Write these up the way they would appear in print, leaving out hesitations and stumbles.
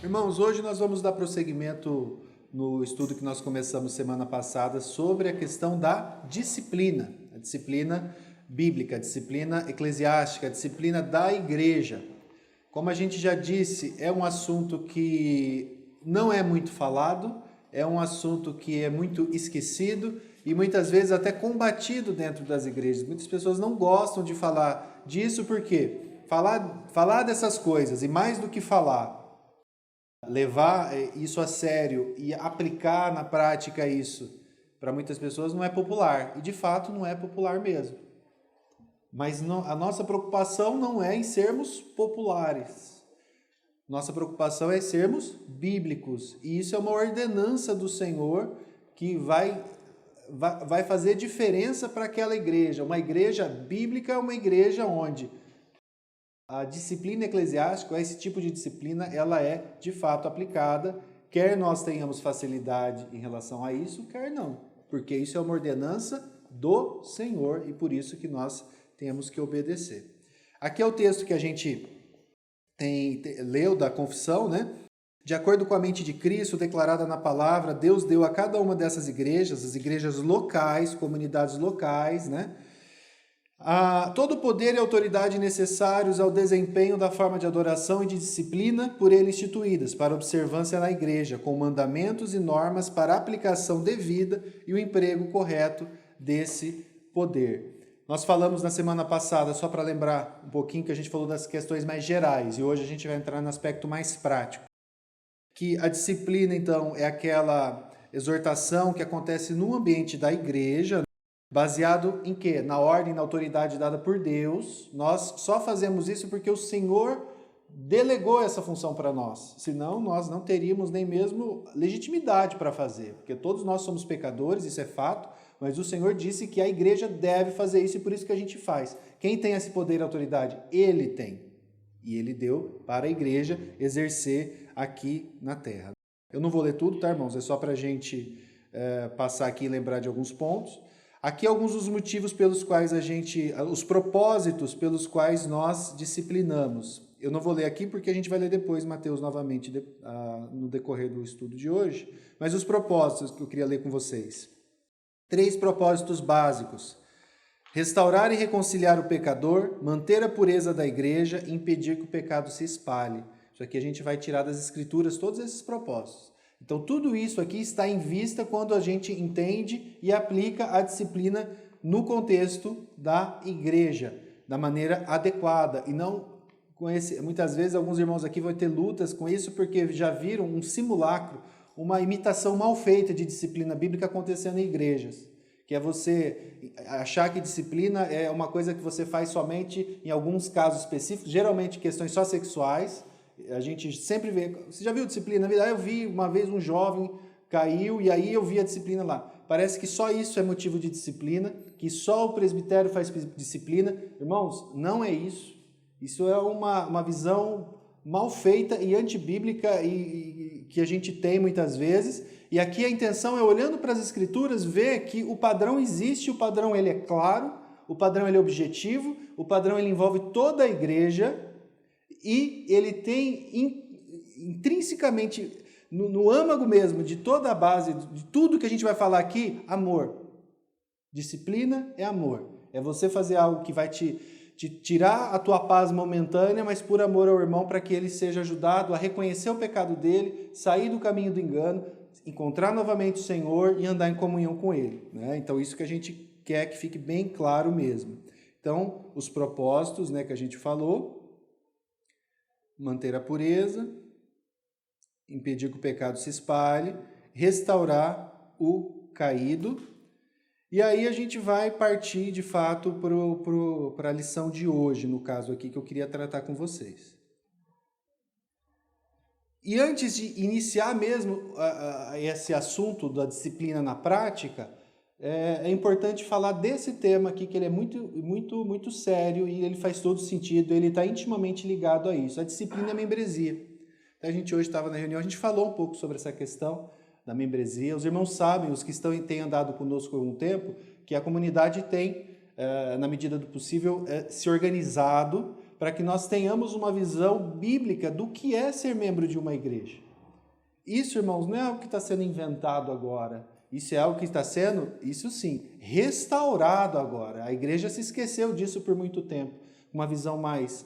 Irmãos, hoje nós vamos dar prosseguimento no estudo que nós começamos semana passada sobre a questão da disciplina, a disciplina bíblica, a disciplina eclesiástica, a disciplina da igreja. Como a gente já disse, é um assunto que não é muito falado, é um assunto que é muito esquecido e muitas vezes até combatido dentro das igrejas. Muitas pessoas não gostam de falar disso porque falar dessas coisas e mais do que falar, levar isso a sério e aplicar na prática isso para muitas pessoas não é popular. E de fato não é popular mesmo. Mas a nossa preocupação não é em sermos populares. Nossa preocupação é sermos bíblicos. E isso é uma ordenança do Senhor que vai fazer diferença para aquela igreja. Uma igreja bíblica é uma igreja onde a disciplina eclesiástica, esse tipo de disciplina, ela é de fato aplicada, quer nós tenhamos facilidade em relação a isso, quer não, porque isso é uma ordenança do Senhor e por isso que nós temos que obedecer. Aqui é o texto que a gente leu da confissão, né? De acordo com a mente de Cristo, declarada na palavra, Deus deu a cada uma dessas igrejas, as igrejas locais, comunidades locais, né? Todo o poder e autoridade necessários ao desempenho da forma de adoração e de disciplina por ele instituídas, para observância na igreja, com mandamentos e normas para a aplicação devida e o emprego correto desse poder. Nós falamos na semana passada, só para lembrar um pouquinho, que a gente falou das questões mais gerais, e hoje a gente vai entrar no aspecto mais prático. Que a disciplina, então, é aquela exortação que acontece no ambiente da igreja, baseado em quê? Na ordem, na autoridade dada por Deus. Nós só fazemos isso porque o Senhor delegou essa função para nós. Senão, nós não teríamos nem mesmo legitimidade para fazer. Porque todos nós somos pecadores, isso é fato, mas o Senhor disse que a igreja deve fazer isso e por isso que a gente faz. Quem tem esse poder e autoridade? Ele tem. E ele deu para a igreja exercer aqui na terra. Eu não vou ler tudo, tá, irmãos? É só para a gente passar aqui e lembrar de alguns pontos. Aqui alguns dos motivos pelos quais os propósitos pelos quais nós disciplinamos. Eu não vou ler aqui porque a gente vai ler depois Mateus novamente no decorrer do estudo de hoje, mas os propósitos que eu queria ler com vocês. 3 propósitos básicos. Restaurar e reconciliar o pecador, manter a pureza da igreja e impedir que o pecado se espalhe. Isso aqui a gente vai tirar das escrituras todos esses propósitos. Então, tudo isso aqui está em vista quando a gente entende e aplica a disciplina no contexto da igreja, da maneira adequada. E não com muitas vezes, alguns irmãos aqui vão ter lutas com isso porque já viram um simulacro, uma imitação mal feita de disciplina bíblica acontecendo em igrejas. Que é você achar que disciplina é uma coisa que você faz somente em alguns casos específicos, geralmente questões só sexuais. A gente sempre vê, você já viu disciplina na vida? Eu vi uma vez um jovem caiu e aí eu vi a disciplina lá. Parece que só isso é motivo de disciplina, que só o presbitério faz disciplina. Irmãos, não é isso. Isso é uma visão mal feita e antibíblica e que a gente tem muitas vezes. E aqui a intenção é, olhando para as escrituras, ver que o padrão existe, o padrão ele é claro, o padrão ele é objetivo, o padrão ele envolve toda a igreja e ele tem intrinsecamente, no âmago mesmo de toda a base, de tudo que a gente vai falar aqui, amor. Disciplina é amor. É você fazer algo que vai te tirar a tua paz momentânea, mas por amor ao irmão, para que ele seja ajudado a reconhecer o pecado dele, sair do caminho do engano, encontrar novamente o Senhor e andar em comunhão com ele, né? Então, isso que a gente quer que fique bem claro mesmo. Então, os propósitos, né, que a gente falou: manter a pureza, impedir que o pecado se espalhe, restaurar o caído. E aí a gente vai partir, de fato, para a lição de hoje, no caso aqui, que eu queria tratar com vocês. E antes de iniciar mesmo esse assunto da disciplina na prática, é importante falar desse tema aqui, que ele é muito sério e ele faz todo sentido, ele está intimamente ligado a isso. A disciplina é a membresia. Então, a gente hoje estava na reunião, a gente falou um pouco sobre essa questão da membresia. Os irmãos sabem, os que têm andado conosco há algum tempo, que a comunidade tem, na medida do possível, se organizado para que nós tenhamos uma visão bíblica do que é ser membro de uma igreja. Isso, irmãos, não é algo que está sendo inventado agora. Isso é algo que está sendo, isso sim, restaurado agora. A igreja se esqueceu disso por muito tempo. Uma visão mais,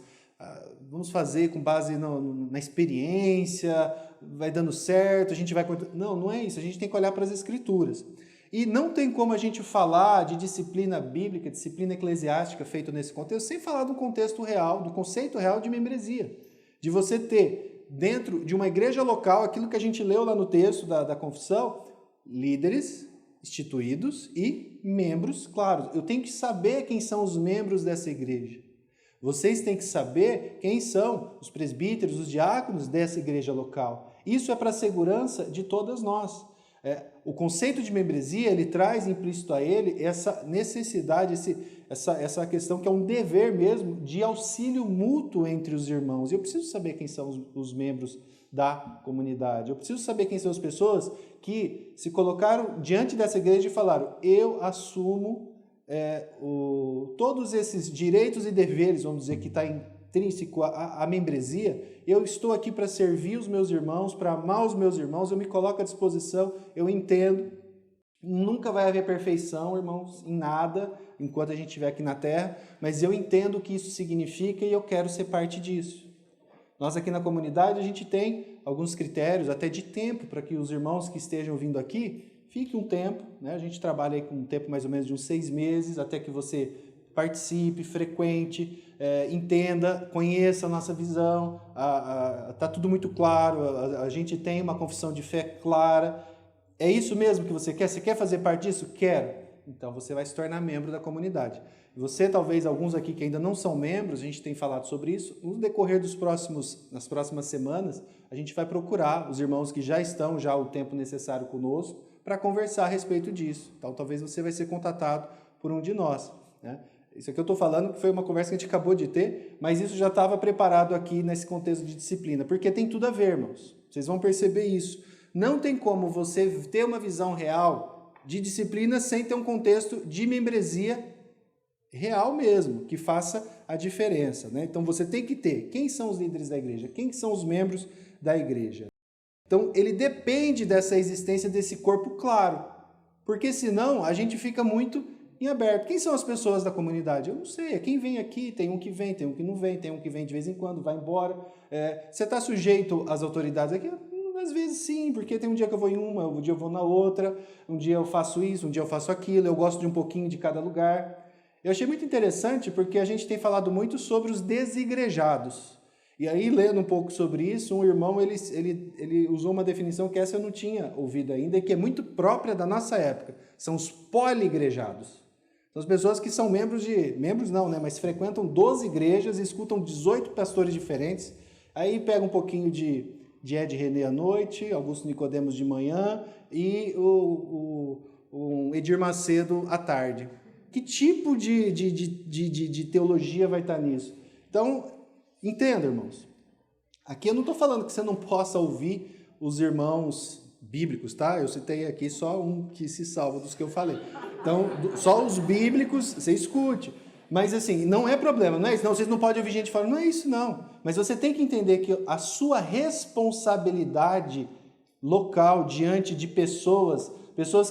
vamos fazer com base na experiência, vai dando certo, a gente vai... Não, não é isso. A gente tem que olhar para as Escrituras. E não tem como a gente falar de disciplina bíblica, disciplina eclesiástica feita nesse contexto, sem falar do contexto real, do conceito real de membresia. De você ter, dentro de uma igreja local, aquilo que a gente leu lá no texto da confissão, líderes instituídos e membros, claro. Eu tenho que saber quem são os membros dessa igreja. Vocês têm que saber quem são os presbíteros, os diáconos dessa igreja local. Isso é para a segurança de todas nós. O conceito de membresia, ele traz implícito a ele essa necessidade, essa questão que é um dever mesmo de auxílio mútuo entre os irmãos. Eu preciso saber quem são os membros da comunidade. Eu preciso saber quem são as pessoas que se colocaram diante dessa igreja e falaram: eu assumo todos esses direitos e deveres, vamos dizer, que está intrínseco à membresia. Eu estou aqui para servir os meus irmãos, para amar os meus irmãos, eu me coloco à disposição, eu entendo. Nunca vai haver perfeição, irmãos, em nada, enquanto a gente estiver aqui na terra, mas eu entendo o que isso significa e eu quero ser parte disso. Nós aqui na comunidade, a gente tem alguns critérios, até de tempo, para que os irmãos que estejam vindo aqui fiquem um tempo, né? A gente trabalha aí com um tempo mais ou menos de uns 6 meses, até que você participe, frequente, entenda, conheça a nossa visão, está tudo muito claro, a gente tem uma confissão de fé clara. É isso mesmo que você quer? Você quer fazer parte disso? Quero. Então você vai se tornar membro da comunidade. Você, talvez, alguns aqui que ainda não são membros, a gente tem falado sobre isso, no decorrer nas próximas semanas, a gente vai procurar os irmãos que já estão o tempo necessário conosco para conversar a respeito disso. Então talvez você vai ser contatado por um de nós, né? Isso aqui eu estou falando que foi uma conversa que a gente acabou de ter, mas isso já estava preparado aqui nesse contexto de disciplina, porque tem tudo a ver, irmãos. Vocês vão perceber isso. Não tem como você ter uma visão real de disciplina sem ter um contexto de membresia real mesmo, que faça a diferença, né? Então você tem que ter quem são os líderes da igreja, quem são os membros da igreja. Então ele depende dessa existência desse corpo claro, porque senão a gente fica muito em aberto. Quem são as pessoas da comunidade? Eu não sei, é quem vem aqui, tem um que vem, tem um que não vem, tem um que vem de vez em quando, vai embora. Você está sujeito às autoridades aqui? Às vezes sim, porque tem um dia que eu vou em uma, um dia eu vou na outra, um dia eu faço isso, um dia eu faço aquilo, eu gosto de um pouquinho de cada lugar. Eu achei muito interessante porque a gente tem falado muito sobre os desigrejados. E aí, lendo um pouco sobre isso, um irmão ele usou uma definição que essa eu não tinha ouvido ainda e que é muito própria da nossa época. São os poligrejados. São as pessoas que são membros não, né? Mas frequentam 12 igrejas e escutam 18 pastores diferentes. Aí pega um pouquinho de Ed René à noite, Augusto Nicodemos de manhã e o Edir Macedo à tarde. Que tipo de teologia vai estar nisso? Então, entenda, irmãos. Aqui eu não estou falando que você não possa ouvir os irmãos bíblicos, tá? Eu citei aqui só um que se salva dos que eu falei. Então, só os bíblicos, você escute. Mas assim, não é problema, não é isso. Não, vocês não podem ouvir gente falando, não é isso não. Mas você tem que entender que a sua responsabilidade local diante de pessoas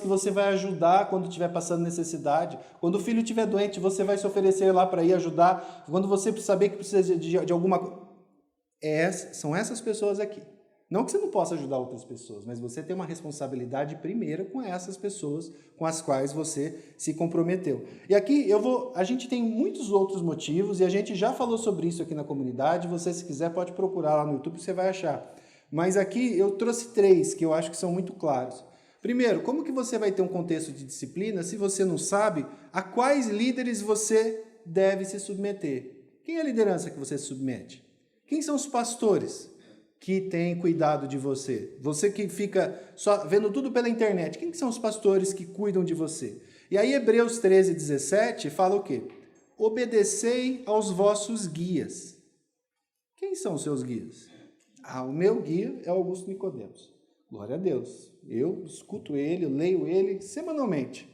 que você vai ajudar quando estiver passando necessidade. Quando o filho estiver doente, você vai se oferecer lá para ir ajudar. Quando você saber que precisa de alguma coisa. São essas pessoas aqui. Não que você não possa ajudar outras pessoas, mas você tem uma responsabilidade primeira com essas pessoas com as quais você se comprometeu. E aqui a gente tem muitos outros motivos e a gente já falou sobre isso aqui na comunidade. Você, se quiser, pode procurar lá no YouTube, você vai achar. Mas aqui eu trouxe 3 que eu acho que são muito claros. Primeiro, como que você vai ter um contexto de disciplina se você não sabe a quais líderes você deve se submeter? Quem é a liderança que você se submete? Quem são os pastores que têm cuidado de você? Você que fica só vendo tudo pela internet, quem que são os pastores que cuidam de você? E aí Hebreus 13:17 fala o quê? Obedecei aos vossos guias. Quem são os seus guias? O meu guia é Augusto Nicodemos. Glória a Deus. Eu escuto ele, eu leio ele semanalmente.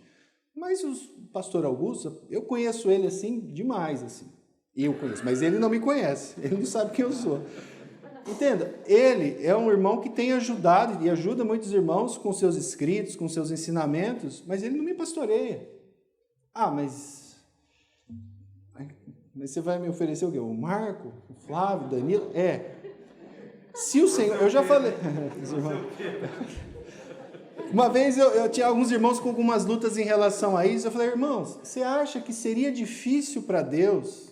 Mas o pastor Augusto, eu conheço ele assim demais, assim. Eu conheço, mas ele não me conhece, ele não sabe quem eu sou. Entenda, ele é um irmão que tem ajudado e ajuda muitos irmãos com seus escritos, com seus ensinamentos, mas ele não me pastoreia. Ah, mas você vai me oferecer o quê? O Marco, o Flávio, o Danilo? Se o Senhor... Eu já falei... Uma vez eu tinha alguns irmãos com algumas lutas em relação a isso. Eu falei, irmãos, você acha que seria difícil para Deus,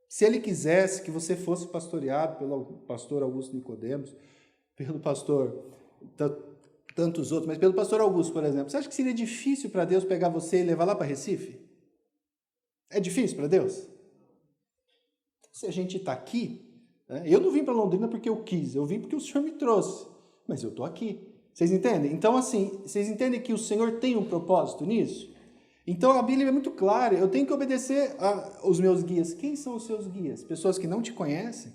se Ele quisesse que você fosse pastoreado pelo pastor Augusto Nicodemos, pelo pastor tantos outros, mas pelo pastor Augusto, por exemplo, você acha que seria difícil para Deus pegar você e levar lá para Recife? É difícil para Deus? Se a gente está aqui, né? Eu não vim para Londrina porque eu quis, eu vim porque o Senhor me trouxe, mas eu estou aqui. Vocês entendem? Então, assim, vocês entendem que o Senhor tem um propósito nisso? Então, a Bíblia é muito clara, eu tenho que obedecer aos meus guias. Quem são os seus guias? Pessoas que não te conhecem?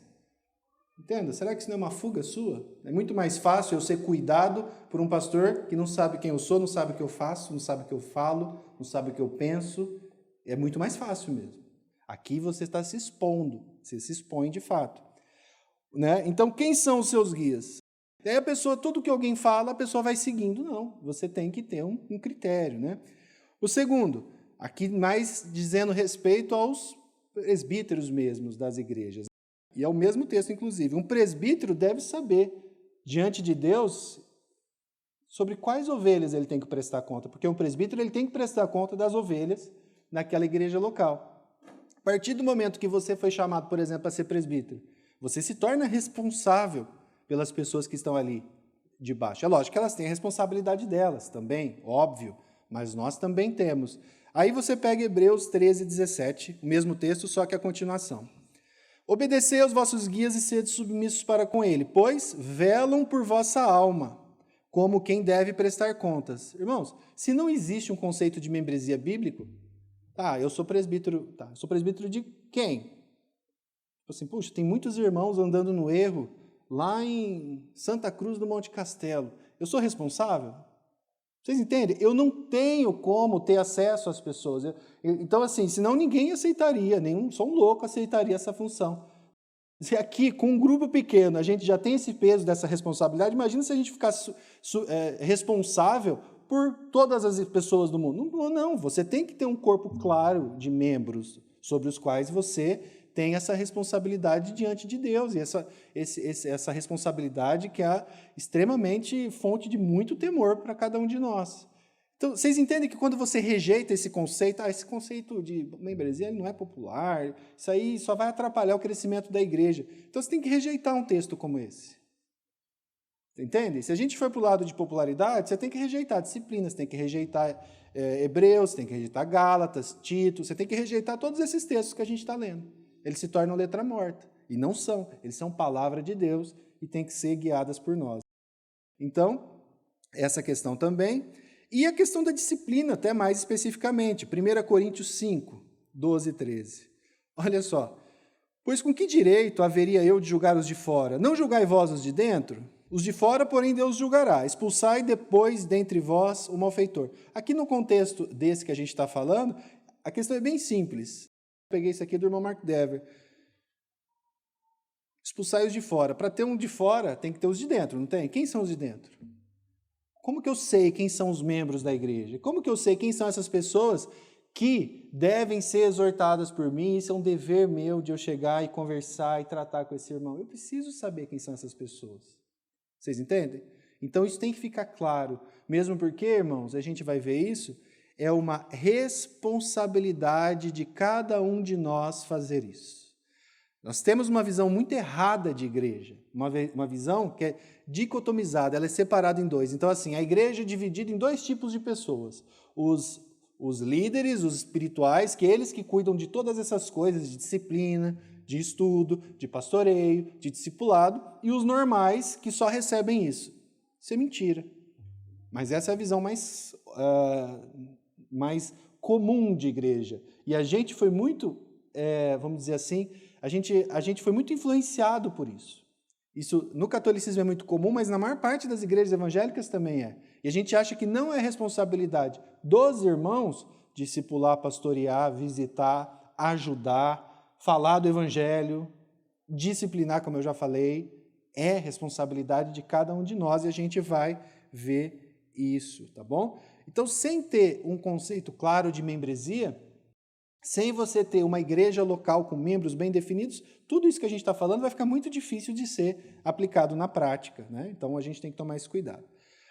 Entenda? Será que isso não é uma fuga sua? É muito mais fácil eu ser cuidado por um pastor que não sabe quem eu sou, não sabe o que eu faço, não sabe o que eu falo, não sabe o que eu penso. É muito mais fácil mesmo. Aqui você está se expondo, você se expõe de fato. Né? Então, quem são os seus guias? Aí a pessoa, tudo que alguém fala, a pessoa vai seguindo. Não, você tem que ter um critério, né? O segundo, aqui mais dizendo respeito aos presbíteros mesmos das igrejas. E é o mesmo texto, inclusive. Um presbítero deve saber, diante de Deus, sobre quais ovelhas ele tem que prestar conta. Porque um presbítero ele tem que prestar conta das ovelhas naquela igreja local. A partir do momento que você foi chamado, por exemplo, a ser presbítero, você se torna responsável pelas pessoas que estão ali debaixo. É lógico que elas têm a responsabilidade delas também, óbvio, mas nós também temos. Aí você pega Hebreus 13, 17, o mesmo texto, só que a continuação. Obedecei aos vossos guias e sede submissos para com ele, pois velam por vossa alma, como quem deve prestar contas. Irmãos, se não existe um conceito de membresia bíblico, eu sou presbítero, sou presbítero de quem? Tipo assim, puxa, tem muitos irmãos andando no erro, lá em Santa Cruz do Monte Castelo. Eu sou responsável? Vocês entendem? Eu não tenho como ter acesso às pessoas. Então, assim, senão ninguém aceitaria, só um louco aceitaria essa função. Se aqui, com um grupo pequeno, a gente já tem esse peso dessa responsabilidade, imagina se a gente ficasse responsável por todas as pessoas do mundo. Não, você tem que ter um corpo claro de membros sobre os quais você tem essa responsabilidade diante de Deus, e essa responsabilidade que é extremamente fonte de muito temor para cada um de nós. Então, vocês entendem que quando você rejeita esse conceito de membresia ele não é popular, isso aí só vai atrapalhar o crescimento da igreja. Então, você tem que rejeitar um texto como esse. Entende? Se a gente for para o lado de popularidade, você tem que rejeitar disciplinas, tem que rejeitar Hebreus, tem que rejeitar Gálatas, Tito, você tem que rejeitar todos esses textos que a gente está lendo. Eles se tornam letra morta. E não são. Eles são palavra de Deus e têm que ser guiadas por nós. Então, essa questão também. E a questão da disciplina, até mais especificamente. 1 Coríntios 5, 12 e 13. Olha só. Pois com que direito haveria eu de julgar os de fora? Não julgai vós os de dentro? Os de fora, porém, Deus julgará. Expulsai depois dentre vós o malfeitor. Aqui no contexto desse que a gente está falando, a questão é bem simples. Peguei isso aqui do irmão Mark Dever. Expulsai os de fora. Para ter um de fora, tem que ter os de dentro, não tem? Quem são os de dentro? Como que eu sei quem são os membros da igreja? Como que eu sei quem são essas pessoas que devem ser exortadas por mim? Isso é um dever meu de eu chegar e conversar e tratar com esse irmão. Eu preciso saber quem são essas pessoas. Vocês entendem? Então isso tem que ficar claro. Mesmo porque, irmãos, a gente vai ver isso, é uma responsabilidade de cada um de nós fazer isso. Nós temos uma visão muito errada de igreja, uma visão que é dicotomizada, ela é separada em dois. Então, assim, a igreja é dividida em dois tipos de pessoas. Os líderes, os espirituais, que eles que cuidam de todas essas coisas, de disciplina, de estudo, de pastoreio, de discipulado, e os normais, que só recebem isso. Isso é mentira. Mas essa é a visão mais comum de igreja. E a gente foi muito, vamos dizer assim, a gente foi muito influenciado por isso. Isso no catolicismo é muito comum, mas na maior parte das igrejas evangélicas também é. E a gente acha que não é responsabilidade dos irmãos discipular, pastorear, visitar, ajudar, falar do evangelho, disciplinar, como eu já falei, é responsabilidade de cada um de nós e a gente vai ver isso, tá bom? Então, sem ter um conceito claro de membresia, sem você ter uma igreja local com membros bem definidos, tudo isso que a gente está falando vai ficar muito difícil de ser aplicado na prática, né? Então, a gente tem que tomar esse cuidado.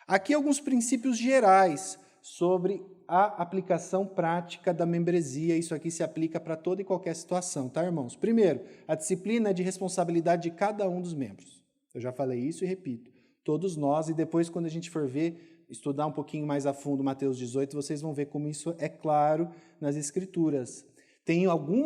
Aqui alguns princípios gerais sobre a aplicação prática da membresia. Isso aqui se aplica para toda e qualquer situação, tá, irmãos? Primeiro, a disciplina é de responsabilidade de cada um dos membros. Eu já falei isso e repito. Todos nós, e depois quando a gente for ver, estudar um pouquinho mais a fundo Mateus 18, vocês vão ver como isso é claro nas Escrituras. Tem em algum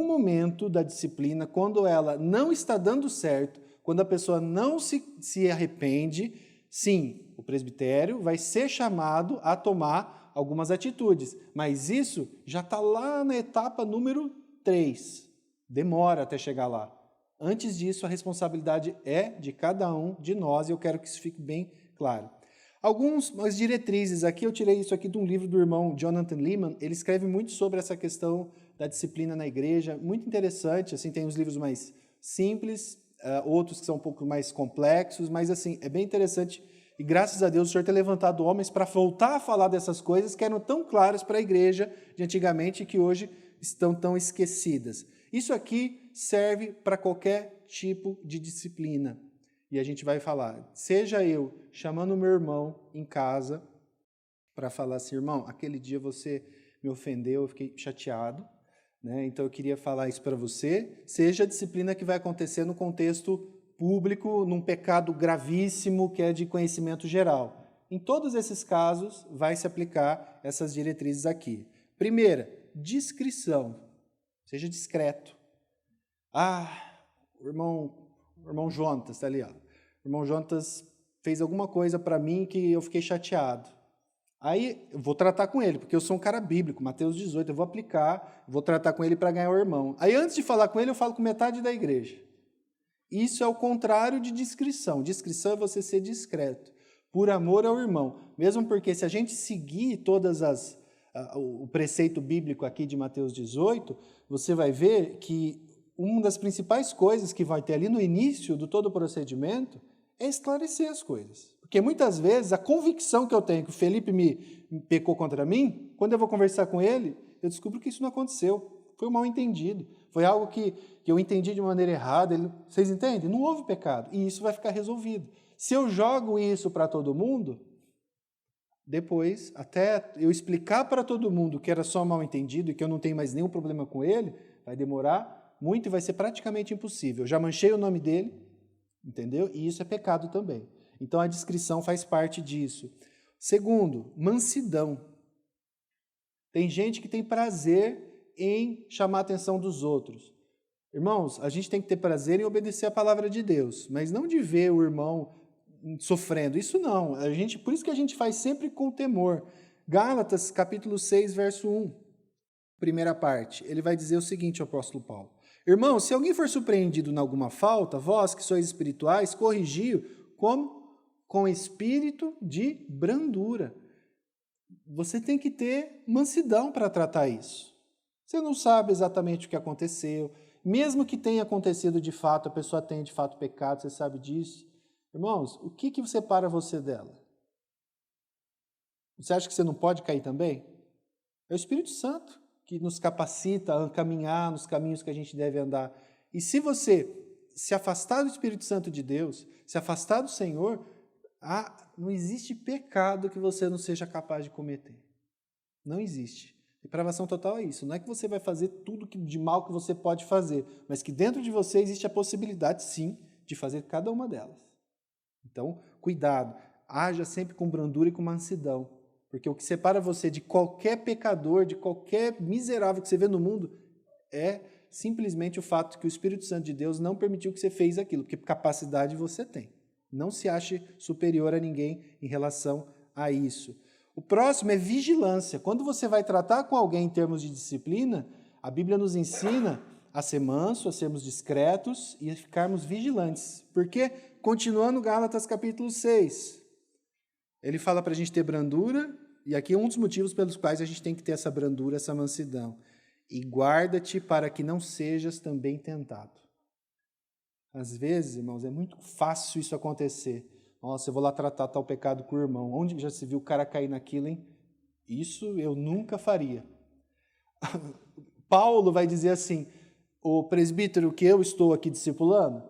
momento da disciplina, quando ela não está dando certo, quando a pessoa não se arrepende, sim, o presbitério vai ser chamado a tomar algumas atitudes, mas isso já está lá na etapa número 3. Demora até chegar lá. Antes disso, a responsabilidade é de cada um de nós e eu quero que isso fique bem claro. Algumas diretrizes aqui, eu tirei isso aqui de um livro do irmão Jonathan Leeman, ele escreve muito sobre essa questão da disciplina na igreja, muito interessante, assim, tem uns livros mais simples, outros que são um pouco mais complexos, mas assim, é bem interessante e graças a Deus o Senhor tem levantado homens para voltar a falar dessas coisas que eram tão claras para a igreja de antigamente e que hoje estão tão esquecidas. Isso aqui serve para qualquer tipo de disciplina. E a gente vai falar, seja eu chamando o meu irmão em casa para falar assim, irmão, aquele dia você me ofendeu, eu fiquei chateado, né? Então eu queria falar isso para você, seja a disciplina que vai acontecer no contexto público, num pecado gravíssimo que é de conhecimento geral. Em todos esses casos, vai se aplicar essas diretrizes aqui. Primeira, discrição. Seja discreto. O irmão Jonatas está ali, ó. O irmão Jonatas fez alguma coisa para mim que eu fiquei chateado. Aí eu vou tratar com ele, porque eu sou um cara bíblico, Mateus 18, eu vou aplicar, vou tratar com ele para ganhar o irmão. Aí antes de falar com ele, eu falo com metade da igreja. Isso é o contrário de discrição. Discrição é você ser discreto, por amor ao irmão. Mesmo porque se a gente seguir o preceito bíblico aqui de Mateus 18, você vai ver que uma das principais coisas que vai ter ali no início de todo o procedimento é esclarecer as coisas. Porque muitas vezes a convicção que eu tenho que o Felipe me pecou contra mim, quando eu vou conversar com ele, eu descubro que isso não aconteceu. Foi um mal entendido. Foi algo que eu entendi de maneira errada. Vocês entendem? Não houve pecado. E isso vai ficar resolvido. Se eu jogo isso para todo mundo, depois, até eu explicar para todo mundo que era só mal entendido e que eu não tenho mais nenhum problema com ele, vai demorar muito e vai ser praticamente impossível. Eu já manchei o nome dele, entendeu? E isso é pecado também. Então a discrição faz parte disso. Segundo, mansidão. Tem gente que tem prazer em chamar a atenção dos outros. Irmãos, a gente tem que ter prazer em obedecer a palavra de Deus, mas não de ver o irmão sofrendo. Isso não. Por isso que a gente faz sempre com temor. Gálatas, capítulo 6, verso 1, primeira parte. Ele vai dizer o seguinte, o apóstolo Paulo. Irmãos, se alguém for surpreendido em alguma falta, vós que sois espirituais, corrigi-o como? Com espírito de brandura. Você tem que ter mansidão para tratar isso. Você não sabe exatamente o que aconteceu. Mesmo que tenha acontecido de fato, a pessoa tenha de fato pecado, você sabe disso. Irmãos, o que separa você dela? Você acha que você não pode cair também? É o Espírito Santo que nos capacita a caminhar nos caminhos que a gente deve andar. E se você se afastar do Espírito Santo de Deus, se afastar do Senhor, não existe pecado que você não seja capaz de cometer. Não existe. Depravação total é isso. Não é que você vai fazer tudo de mal que você pode fazer, mas que dentro de você existe a possibilidade, sim, de fazer cada uma delas. Então, cuidado. Haja sempre com brandura e com mansidão. Porque o que separa você de qualquer pecador, de qualquer miserável que você vê no mundo, é simplesmente o fato que o Espírito Santo de Deus não permitiu que você fez aquilo, porque capacidade você tem. Não se ache superior a ninguém em relação a isso. O próximo é vigilância. Quando você vai tratar com alguém em termos de disciplina, a Bíblia nos ensina a ser manso, a sermos discretos e a ficarmos vigilantes. Porque, continuando Gálatas capítulo 6, ele fala para a gente ter brandura, e aqui é um dos motivos pelos quais a gente tem que ter essa brandura, essa mansidão. e guarda-te para que não sejas também tentado. Às vezes, irmãos, é muito fácil isso acontecer. Nossa, eu vou lá tratar tal pecado com o irmão. Onde já se viu o cara cair naquilo, hein? Isso eu nunca faria. Paulo vai dizer assim, o presbítero que eu estou aqui discipulando,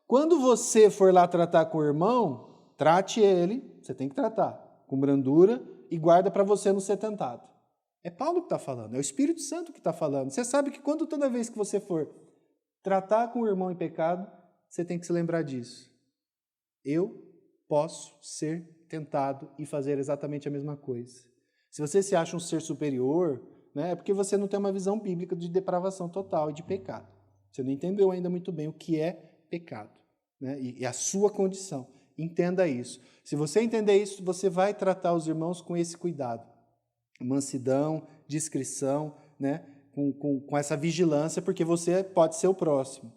quando você for lá tratar com o irmão, trate ele, você tem que tratar, com brandura e guarda para você não ser tentado. É Paulo que está falando, é o Espírito Santo que está falando. Você sabe que toda vez que você for tratar com o irmão em pecado, você tem que se lembrar disso. Eu posso ser tentado e fazer exatamente a mesma coisa. Se você se acha um ser superior, né, é porque você não tem uma visão bíblica de depravação total e de pecado. Você não entendeu ainda muito bem o que é pecado, né, e a sua condição. Entenda isso. Se você entender isso, você vai tratar os irmãos com esse cuidado. Mansidão, discrição, né, com essa vigilância, porque você pode ser o próximo.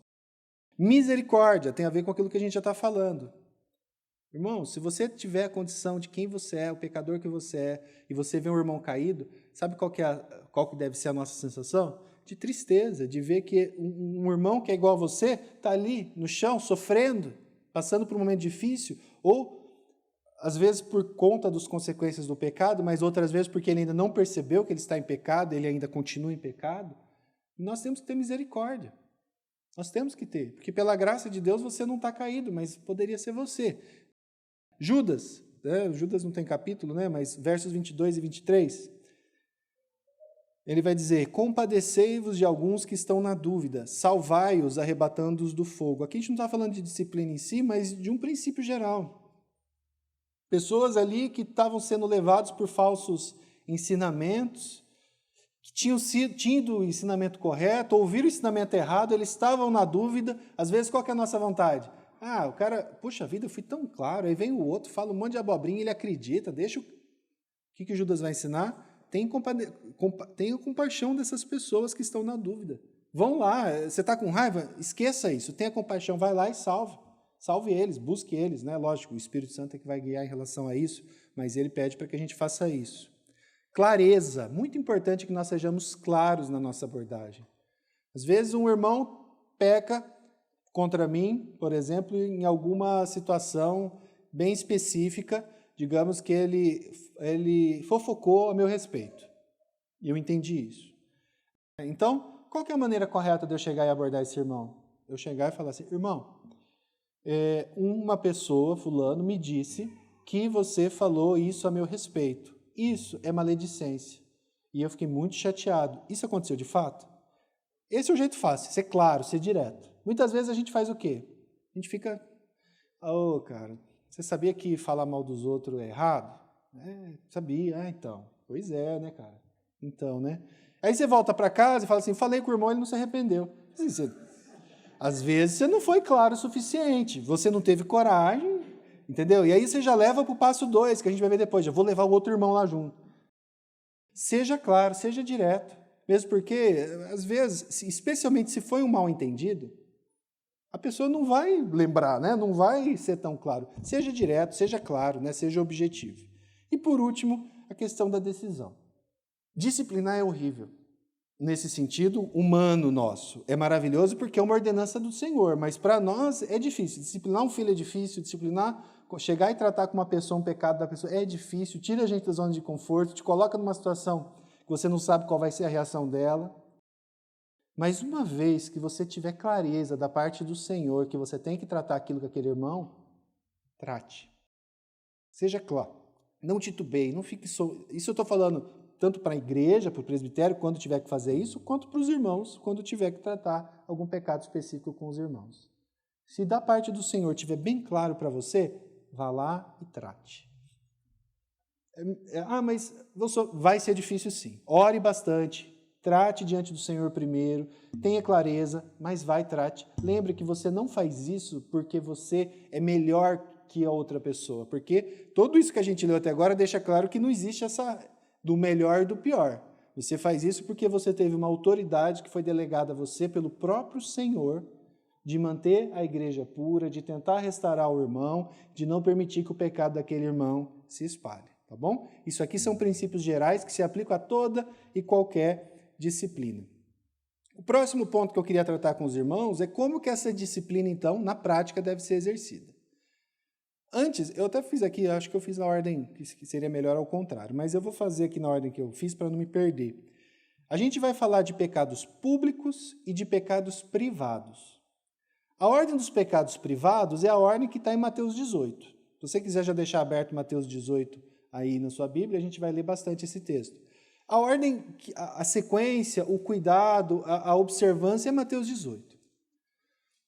Misericórdia tem a ver com aquilo que a gente já está falando. Irmão, se você tiver a condição de quem você é, o pecador que você é, e você vê um irmão caído, sabe qual que deve ser a nossa sensação? De tristeza, de ver que um irmão que é igual a você está ali no chão, sofrendo, passando por um momento difícil, ou às vezes por conta das consequências do pecado, mas outras vezes porque ele ainda não percebeu que ele está em pecado, ele ainda continua em pecado. Nós temos que ter misericórdia. Nós temos que ter, porque pela graça de Deus você não está caído, mas poderia ser você. Judas, né? Judas não tem capítulo, né? Mas versos 22 e 23, ele vai dizer, compadecei-vos de alguns que estão na dúvida, salvai-os arrebatando-os do fogo. Aqui a gente não está falando de disciplina em si, mas de um princípio geral. Pessoas ali que estavam sendo levados por falsos ensinamentos, que tinham tido o ensinamento correto, ouviram o ensinamento errado, eles estavam na dúvida. Às vezes, qual que é a nossa vontade? O cara, puxa vida, eu fui tão claro, aí vem o outro, fala um monte de abobrinha, ele acredita, deixa o... O que Judas vai ensinar? Tenha compaixão dessas pessoas que estão na dúvida. Vão lá, você está com raiva? Esqueça isso, tenha compaixão, vai lá e salve. Salve eles, busque eles, né? Lógico, o Espírito Santo é que vai guiar em relação a isso, mas ele pede para que a gente faça isso. Clareza, muito importante que nós sejamos claros na nossa abordagem. Às vezes um irmão peca contra mim, por exemplo, em alguma situação bem específica, digamos que ele fofocou a meu respeito. E eu entendi isso. Então, qual que é a maneira correta de eu chegar e abordar esse irmão? Eu chegar e falar assim, irmão, uma pessoa, fulano, me disse que você falou isso a meu respeito. Isso é maledicência. E eu fiquei muito chateado. Isso aconteceu de fato? Esse é o jeito fácil, ser claro, ser direto. Muitas vezes a gente faz o quê? A gente fica, cara, você sabia que falar mal dos outros é errado? Sabia, então. Pois é, né, cara? Então, né? Aí você volta para casa e fala assim, falei com o irmão, ele não se arrependeu. Às vezes você não foi claro o suficiente, você não teve coragem, entendeu? E aí você já leva para o passo 2, que a gente vai ver depois, já vou levar o outro irmão lá junto. Seja claro, seja direto, mesmo porque, às vezes, especialmente se foi um mal-entendido, a pessoa não vai lembrar, né? Não vai ser tão claro. Seja direto, seja claro, né? Seja objetivo. E por último, a questão da decisão. Disciplinar é horrível. Nesse sentido, humano nosso. É maravilhoso porque é uma ordenança do Senhor, mas para nós é difícil. Disciplinar um filho é difícil, chegar e tratar com uma pessoa um pecado da pessoa é difícil, tira a gente da zona de conforto, te coloca numa situação que você não sabe qual vai ser a reação dela. Mas uma vez que você tiver clareza da parte do Senhor que você tem que tratar aquilo com aquele irmão, trate. Seja claro. Não titubeie, não fique... Isso eu estou falando tanto para a igreja, para o presbitério, quando tiver que fazer isso, quanto para os irmãos, quando tiver que tratar algum pecado específico com os irmãos. Se da parte do Senhor estiver bem claro para você, vá lá e trate. Mas vai ser difícil sim. Ore bastante, trate diante do Senhor primeiro, tenha clareza, mas trate. Lembre que você não faz isso porque você é melhor que a outra pessoa, porque tudo isso que a gente leu até agora deixa claro que não existe essa do melhor e do pior. Você faz isso porque você teve uma autoridade que foi delegada a você pelo próprio Senhor de manter a igreja pura, de tentar restaurar o irmão, de não permitir que o pecado daquele irmão se espalhe, tá bom? Isso aqui são princípios gerais que se aplicam a toda e qualquer disciplina. O próximo ponto que eu queria tratar com os irmãos é como que essa disciplina, então, na prática, deve ser exercida. Antes, eu até fiz aqui, acho que eu fiz na ordem que seria melhor ao contrário, mas eu vou fazer aqui na ordem que eu fiz para não me perder. A gente vai falar de pecados públicos e de pecados privados. A ordem dos pecados privados é a ordem que está em Mateus 18. Se você quiser já deixar aberto Mateus 18 aí na sua Bíblia, a gente vai ler bastante esse texto. A ordem, a sequência, o cuidado, a observância é Mateus 18.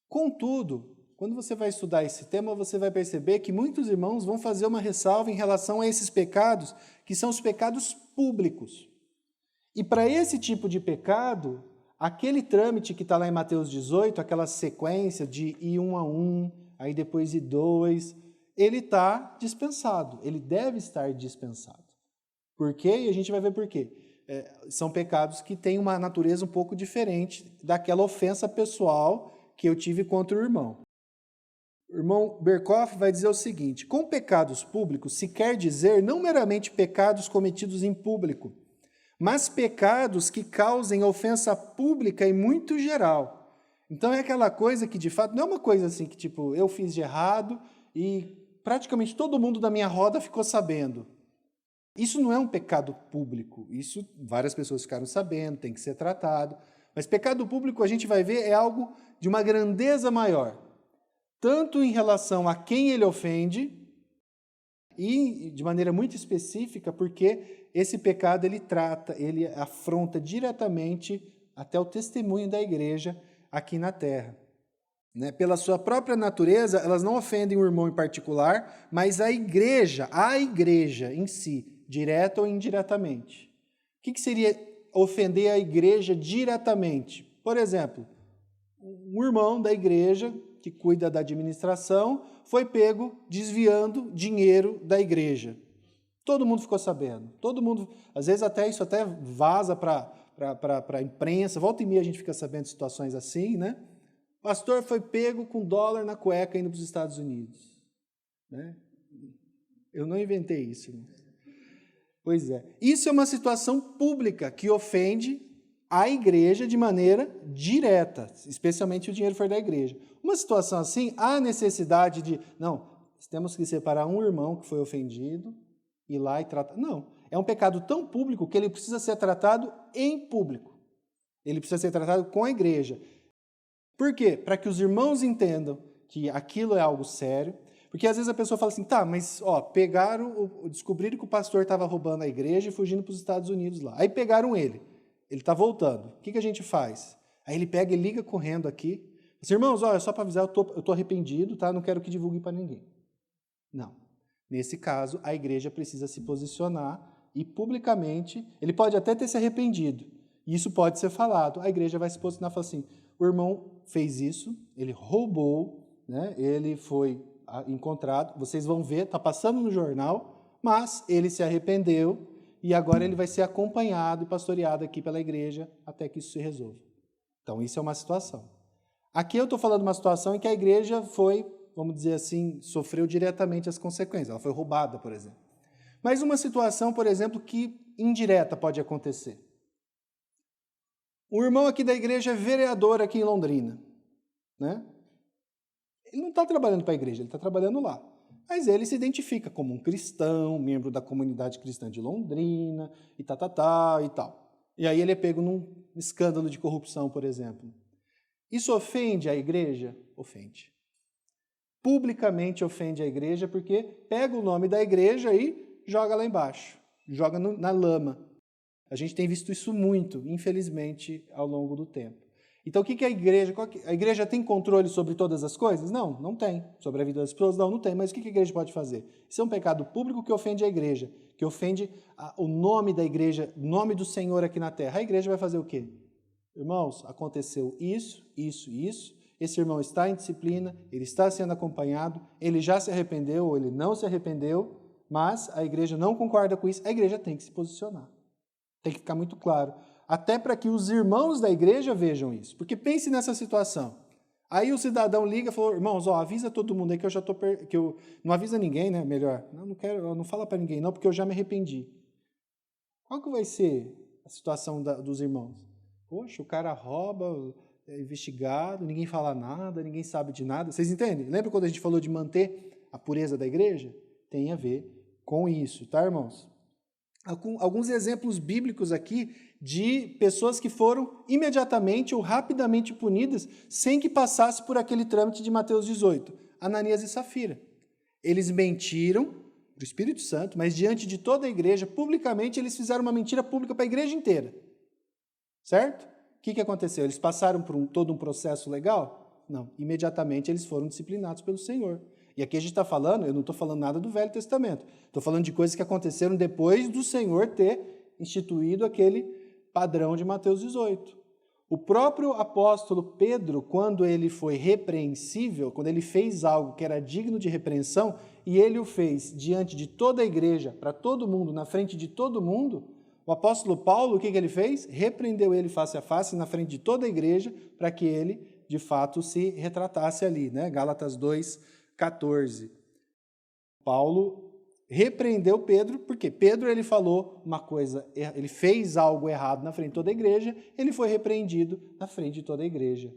Contudo, quando você vai estudar esse tema, você vai perceber que muitos irmãos vão fazer uma ressalva em relação a esses pecados, que são os pecados públicos. E para esse tipo de pecado, aquele trâmite que está lá em Mateus 18, aquela sequência de ir 1 a 1, aí depois ir 2, ele está dispensado, ele deve estar dispensado. Por quê? E a gente vai ver por quê. São pecados que têm uma natureza um pouco diferente daquela ofensa pessoal que eu tive contra o irmão. O irmão Berkoff vai dizer o seguinte: com pecados públicos se quer dizer não meramente pecados cometidos em público, mas pecados que causem ofensa pública e muito geral. Então é aquela coisa que de fato não é uma coisa assim que tipo eu fiz de errado e praticamente todo mundo da minha roda ficou sabendo. Isso não é um pecado público, isso várias pessoas ficaram sabendo, tem que ser tratado. Mas pecado público, a gente vai ver, é algo de uma grandeza maior. Tanto em relação a quem ele ofende, e de maneira muito específica, porque esse pecado ele afronta diretamente até o testemunho da igreja aqui na terra. Pela sua própria natureza, elas não ofendem o irmão em particular, mas a igreja em si, direta ou indiretamente. O que seria ofender a igreja diretamente? Por exemplo, um irmão da igreja que cuida da administração foi pego desviando dinheiro da igreja. Todo mundo ficou sabendo. Todo mundo, às vezes isso até vaza para a imprensa. Volta e meia a gente fica sabendo de situações assim, né? O pastor foi pego com dólar na cueca indo para os Estados Unidos. Né? Eu não inventei isso. Pois é. Isso é uma situação pública que ofende a igreja de maneira direta, especialmente se o dinheiro for da igreja. Uma situação assim, há necessidade de... Não, temos que separar um irmão que foi ofendido, ir lá e tratar... Não, é um pecado tão público que ele precisa ser tratado em público. Ele precisa ser tratado com a igreja. Por quê? Para que os irmãos entendam que aquilo é algo sério. Porque às vezes a pessoa fala assim, tá, mas descobriram que o pastor estava roubando a igreja e fugindo para os Estados Unidos lá. Aí pegaram ele. Ele está voltando. O que a gente faz? Aí ele pega e liga correndo aqui. Diz, irmãos, só para avisar, eu tô arrependido, tá? Não quero que divulgue para ninguém. Não. Nesse caso, a igreja precisa se posicionar e publicamente, ele pode até ter se arrependido. Isso pode ser falado. A igreja vai se posicionar e falar assim, o irmão fez isso, ele roubou, né? Ele foi encontrado, vocês vão ver, está passando no jornal, mas ele se arrependeu e agora ele vai ser acompanhado e pastoreado aqui pela igreja até que isso se resolva. Então, isso é uma situação. Aqui eu estou falando de uma situação em que a igreja foi, vamos dizer assim, sofreu diretamente as consequências. Ela foi roubada, por exemplo. Mas uma situação, por exemplo, que indireta pode acontecer. Um irmão aqui da igreja é vereador aqui em Londrina, né? Ele não está trabalhando para a igreja, ele está trabalhando lá. Mas ele se identifica como um cristão, membro da comunidade cristã de Londrina, e tal. E aí ele é pego num escândalo de corrupção, por exemplo. Isso ofende a igreja? Ofende. Publicamente ofende a igreja porque pega o nome da igreja e joga lá embaixo, joga na lama. A gente tem visto isso muito, infelizmente, ao longo do tempo. Então, o que a igreja... A igreja tem controle sobre todas as coisas? Não, não tem. Sobre a vida das pessoas? Não tem. Mas o que a igreja pode fazer? Isso é um pecado público que ofende a igreja, que ofende o nome da igreja, o nome do Senhor aqui na terra. A igreja vai fazer o quê? Irmãos, aconteceu isso. Esse irmão está em disciplina, ele está sendo acompanhado, ele já se arrependeu ou ele não se arrependeu, mas a igreja não concorda com isso. A igreja tem que se posicionar. Tem que ficar muito claro. Até para que os irmãos da igreja vejam isso. Porque pense nessa situação. Aí o cidadão liga e falou, irmãos, avisa todo mundo aí que eu já estou... Não avisa ninguém, né? Melhor. Não fala para ninguém não, porque eu já me arrependi. Qual que vai ser a situação dos irmãos? Poxa, o cara rouba, é investigado, ninguém fala nada, ninguém sabe de nada. Vocês entendem? Lembra quando a gente falou de manter a pureza da igreja? Tem a ver com isso, tá, irmãos? Alguns exemplos bíblicos aqui de pessoas que foram imediatamente ou rapidamente punidas sem que passasse por aquele trâmite de Mateus 18. Ananias e Safira. Eles mentiram para o Espírito Santo, mas diante de toda a igreja, publicamente, eles fizeram uma mentira pública para a igreja inteira. Certo? O que aconteceu? Eles passaram por todo um processo legal? Não. Imediatamente eles foram disciplinados pelo Senhor. E aqui a gente está falando, eu não estou falando nada do Velho Testamento. Estou falando de coisas que aconteceram depois do Senhor ter instituído aquele padrão de Mateus 18. O próprio apóstolo Pedro, quando ele foi repreensível, quando ele fez algo que era digno de repreensão, e ele o fez diante de toda a igreja, para todo mundo, na frente de todo mundo, o apóstolo Paulo, o que ele fez? Repreendeu ele face a face, na frente de toda a igreja, para que ele, de fato, se retratasse ali, né? Gálatas 2:14. Paulo repreendeu Pedro, porque Pedro ele falou uma coisa, ele fez algo errado na frente de toda a igreja, ele foi repreendido na frente de toda a igreja.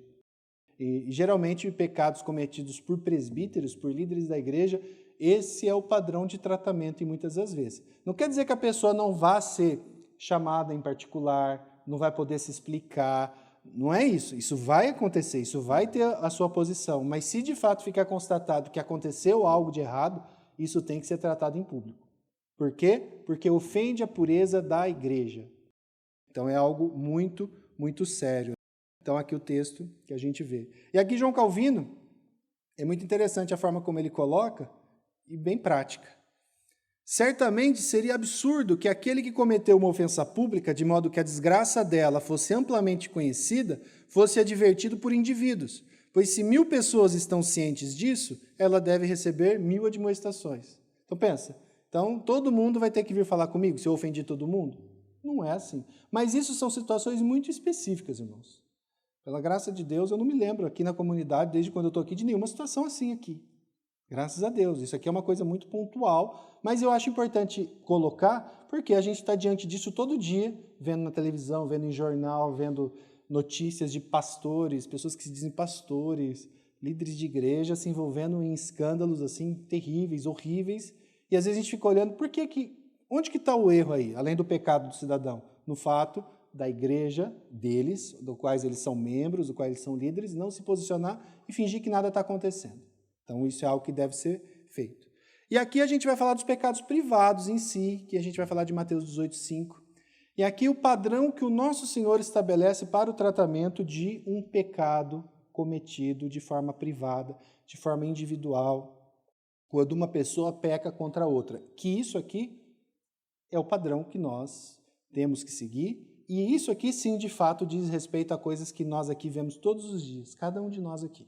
E geralmente pecados cometidos por presbíteros, por líderes da igreja, esse é o padrão de tratamento em muitas das vezes. Não quer dizer que a pessoa não vá ser chamada em particular, não vai poder se explicar, não é isso. Isso vai acontecer, isso vai ter a sua posição, mas se de fato ficar constatado que aconteceu algo de errado, isso tem que ser tratado em público. Por quê? Porque ofende a pureza da igreja. Então é algo muito, muito sério. Então aqui o texto que a gente vê. E aqui João Calvino, é muito interessante a forma como ele coloca, e bem prática. Certamente seria absurdo que aquele que cometeu uma ofensa pública, de modo que a desgraça dela fosse amplamente conhecida, fosse advertido por indivíduos. Pois se 1000 pessoas estão cientes disso, ela deve receber 1000 admoestações. Então pensa, então todo mundo vai ter que vir falar comigo se eu ofendi todo mundo? Não é assim. Mas isso são situações muito específicas, irmãos. Pela graça de Deus, eu não me lembro aqui na comunidade, desde quando eu estou aqui, de nenhuma situação assim aqui. Graças a Deus. Isso aqui é uma coisa muito pontual, mas eu acho importante colocar, porque a gente está diante disso todo dia, vendo na televisão, vendo em jornal, vendo notícias de pastores, pessoas que se dizem pastores, líderes de igreja se envolvendo em escândalos assim terríveis, horríveis, e às vezes a gente fica olhando, onde que está o erro aí, além do pecado do cidadão? No fato da igreja deles, do quais eles são membros, do quais eles são líderes, não se posicionar e fingir que nada está acontecendo. Então isso é algo que deve ser feito. E aqui a gente vai falar dos pecados privados em si, que a gente vai falar de Mateus 18:5. E aqui o padrão que o nosso Senhor estabelece para o tratamento de um pecado cometido de forma privada, de forma individual, quando uma pessoa peca contra a outra. Que isso aqui é o padrão que nós temos que seguir, e isso aqui sim, de fato, diz respeito a coisas que nós aqui vemos todos os dias, cada um de nós aqui.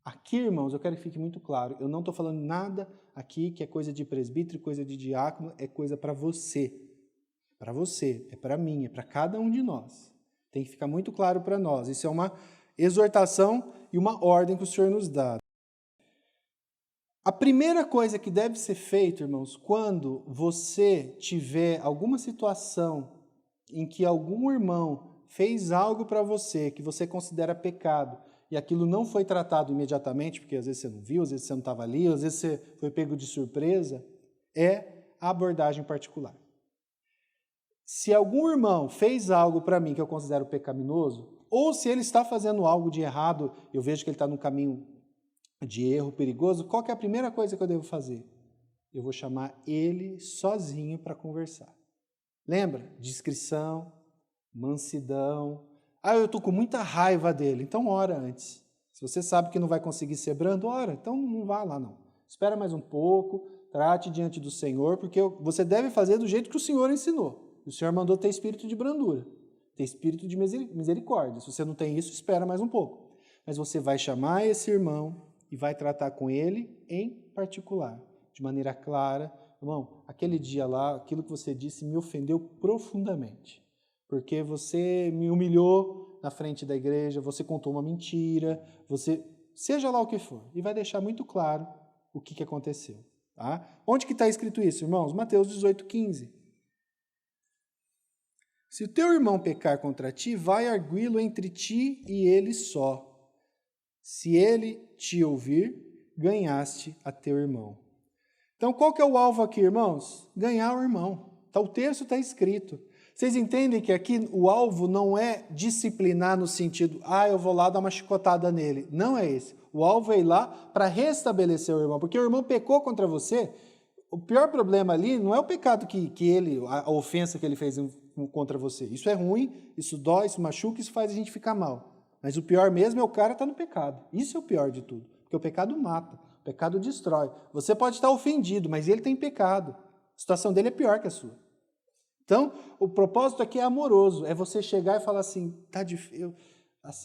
Aqui, irmãos, eu quero que fique muito claro, eu não estou falando nada aqui que é coisa de presbítero, coisa de diácono, é coisa para você. Para você, é para mim, é para cada um de nós. Tem que ficar muito claro para nós. Isso é uma exortação e uma ordem que o Senhor nos dá. A primeira coisa que deve ser feita, irmãos, quando você tiver alguma situação em que algum irmão fez algo para você que você considera pecado, e aquilo não foi tratado imediatamente, porque às vezes você não viu, às vezes você não estava ali, às vezes você foi pego de surpresa, é a abordagem particular. Se algum irmão fez algo para mim que eu considero pecaminoso, ou se ele está fazendo algo de errado, eu vejo que ele está num caminho de erro perigoso, qual que é a primeira coisa que eu devo fazer? Eu vou chamar ele sozinho para conversar. Lembra? Discrição, mansidão. Eu estou com muita raiva dele, então ora antes. Se você sabe que não vai conseguir ser brando, ora, então não vá lá não. Espera mais um pouco, trate diante do Senhor, porque você deve fazer do jeito que o Senhor ensinou. O Senhor mandou ter espírito de brandura, ter espírito de misericórdia. Se você não tem isso, espera mais um pouco. Mas você vai chamar esse irmão e vai tratar com ele em particular, de maneira clara. Irmão, aquele dia lá, aquilo que você disse me ofendeu profundamente. Porque você me humilhou na frente da igreja, você contou uma mentira, seja lá o que for, e vai deixar muito claro o que aconteceu. Tá? Onde que está escrito isso, irmãos? Mateus 18:15. Se o teu irmão pecar contra ti, vai arguí-lo entre ti e ele só. Se ele te ouvir, ganhaste a teu irmão. Então, qual que é o alvo aqui, irmãos? Ganhar o irmão. O texto está escrito. Vocês entendem que aqui o alvo não é disciplinar no sentido, eu vou lá dar uma chicotada nele. Não é esse. O alvo é ir lá para restabelecer o irmão. Porque o irmão pecou contra você. O pior problema ali não é o pecado que ele, a ofensa que ele fez contra você. Isso é ruim, isso dói, isso machuca, isso faz a gente ficar mal. Mas o pior mesmo é o cara estar no pecado. Isso é o pior de tudo. Porque o pecado mata, o pecado destrói. Você pode estar ofendido, mas ele tem pecado. A situação dele é pior que a sua. Então, o propósito aqui é amoroso. É você chegar e falar assim,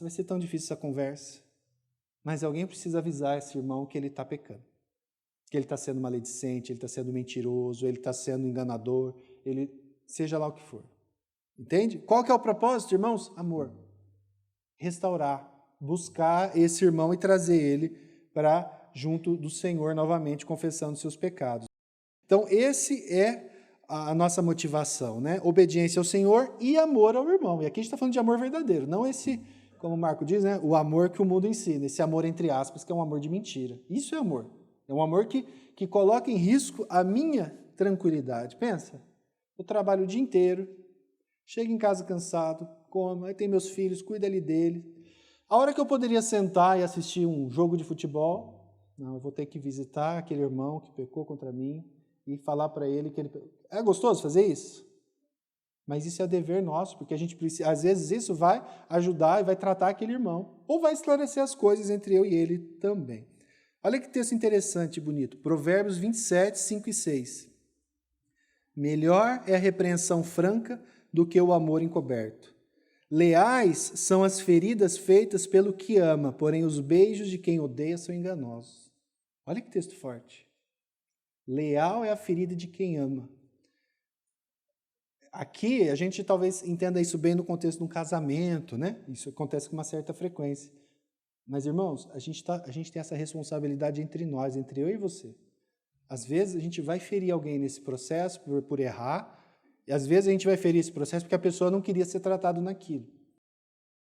vai ser tão difícil essa conversa. Mas alguém precisa avisar esse irmão que ele está pecando. Que ele está sendo maledicente, ele está sendo mentiroso, ele está sendo enganador, seja lá o que for. Entende? Qual que é o propósito, irmãos? Amor. Restaurar, buscar esse irmão e trazer ele para junto do Senhor novamente, confessando seus pecados. Então, esse é a nossa motivação, né? Obediência ao Senhor e amor ao irmão. E aqui a gente está falando de amor verdadeiro, não esse, como o Marco diz, né? O amor que o mundo ensina, esse amor entre aspas, que é um amor de mentira. Isso é amor. É um amor que coloca em risco a minha tranquilidade. Pensa, eu trabalho o dia inteiro, chego em casa cansado, como, aí tem meus filhos, cuido ali deles. A hora que eu poderia sentar e assistir um jogo de futebol, não, eu vou ter que visitar aquele irmão que pecou contra mim e falar para ele que ele... É gostoso fazer isso? Mas isso é dever nosso, porque a gente precisa, às vezes isso vai ajudar e vai tratar aquele irmão, ou vai esclarecer as coisas entre eu e ele também. Olha que texto interessante e bonito. Provérbios 27, 5 e 6. Melhor é a repreensão franca do que o amor encoberto. Leais são as feridas feitas pelo que ama, porém os beijos de quem odeia são enganosos. Olha que texto forte. Leal é a ferida de quem ama. Aqui a gente talvez entenda isso bem no contexto de um casamento, né? Isso acontece com uma certa frequência. Mas, irmãos, a gente tem essa responsabilidade entre nós, entre eu e você. Às vezes a gente vai ferir alguém nesse processo por errar, e às vezes a gente vai ferir esse processo porque a pessoa não queria ser tratada naquilo.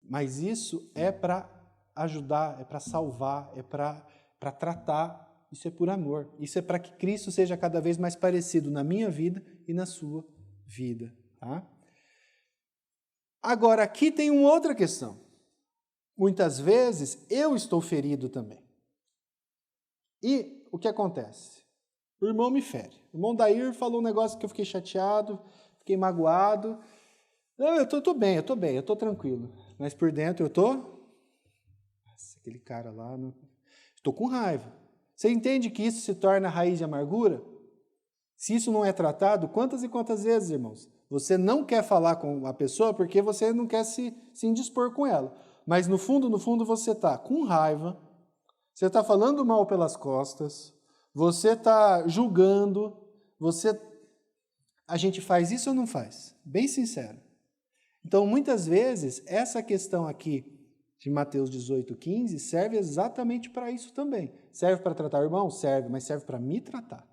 Mas isso é para ajudar, é para salvar, é para tratar, isso é por amor. Isso é para que Cristo seja cada vez mais parecido na minha vida e na sua vida. Tá? Agora, aqui tem uma outra questão. Muitas vezes eu estou ferido também. E o que acontece? O irmão me fere. O irmão Dair falou um negócio que eu fiquei chateado, fiquei magoado. Não, eu estou bem, eu estou tranquilo. Mas por dentro eu estou... Nossa, aquele cara lá... Estou com raiva. Você entende que isso se torna raiz de amargura? Se isso não é tratado, quantas e quantas vezes, irmãos? Você não quer falar com a pessoa porque você não quer se indispor com ela. Mas no fundo, você está com raiva, você está falando mal pelas costas, você está julgando, a gente faz isso ou não faz? Bem sincero. Então, muitas vezes, essa questão aqui de Mateus 18:15 serve exatamente para isso também. Serve para tratar o irmão? Serve, mas serve para me tratar.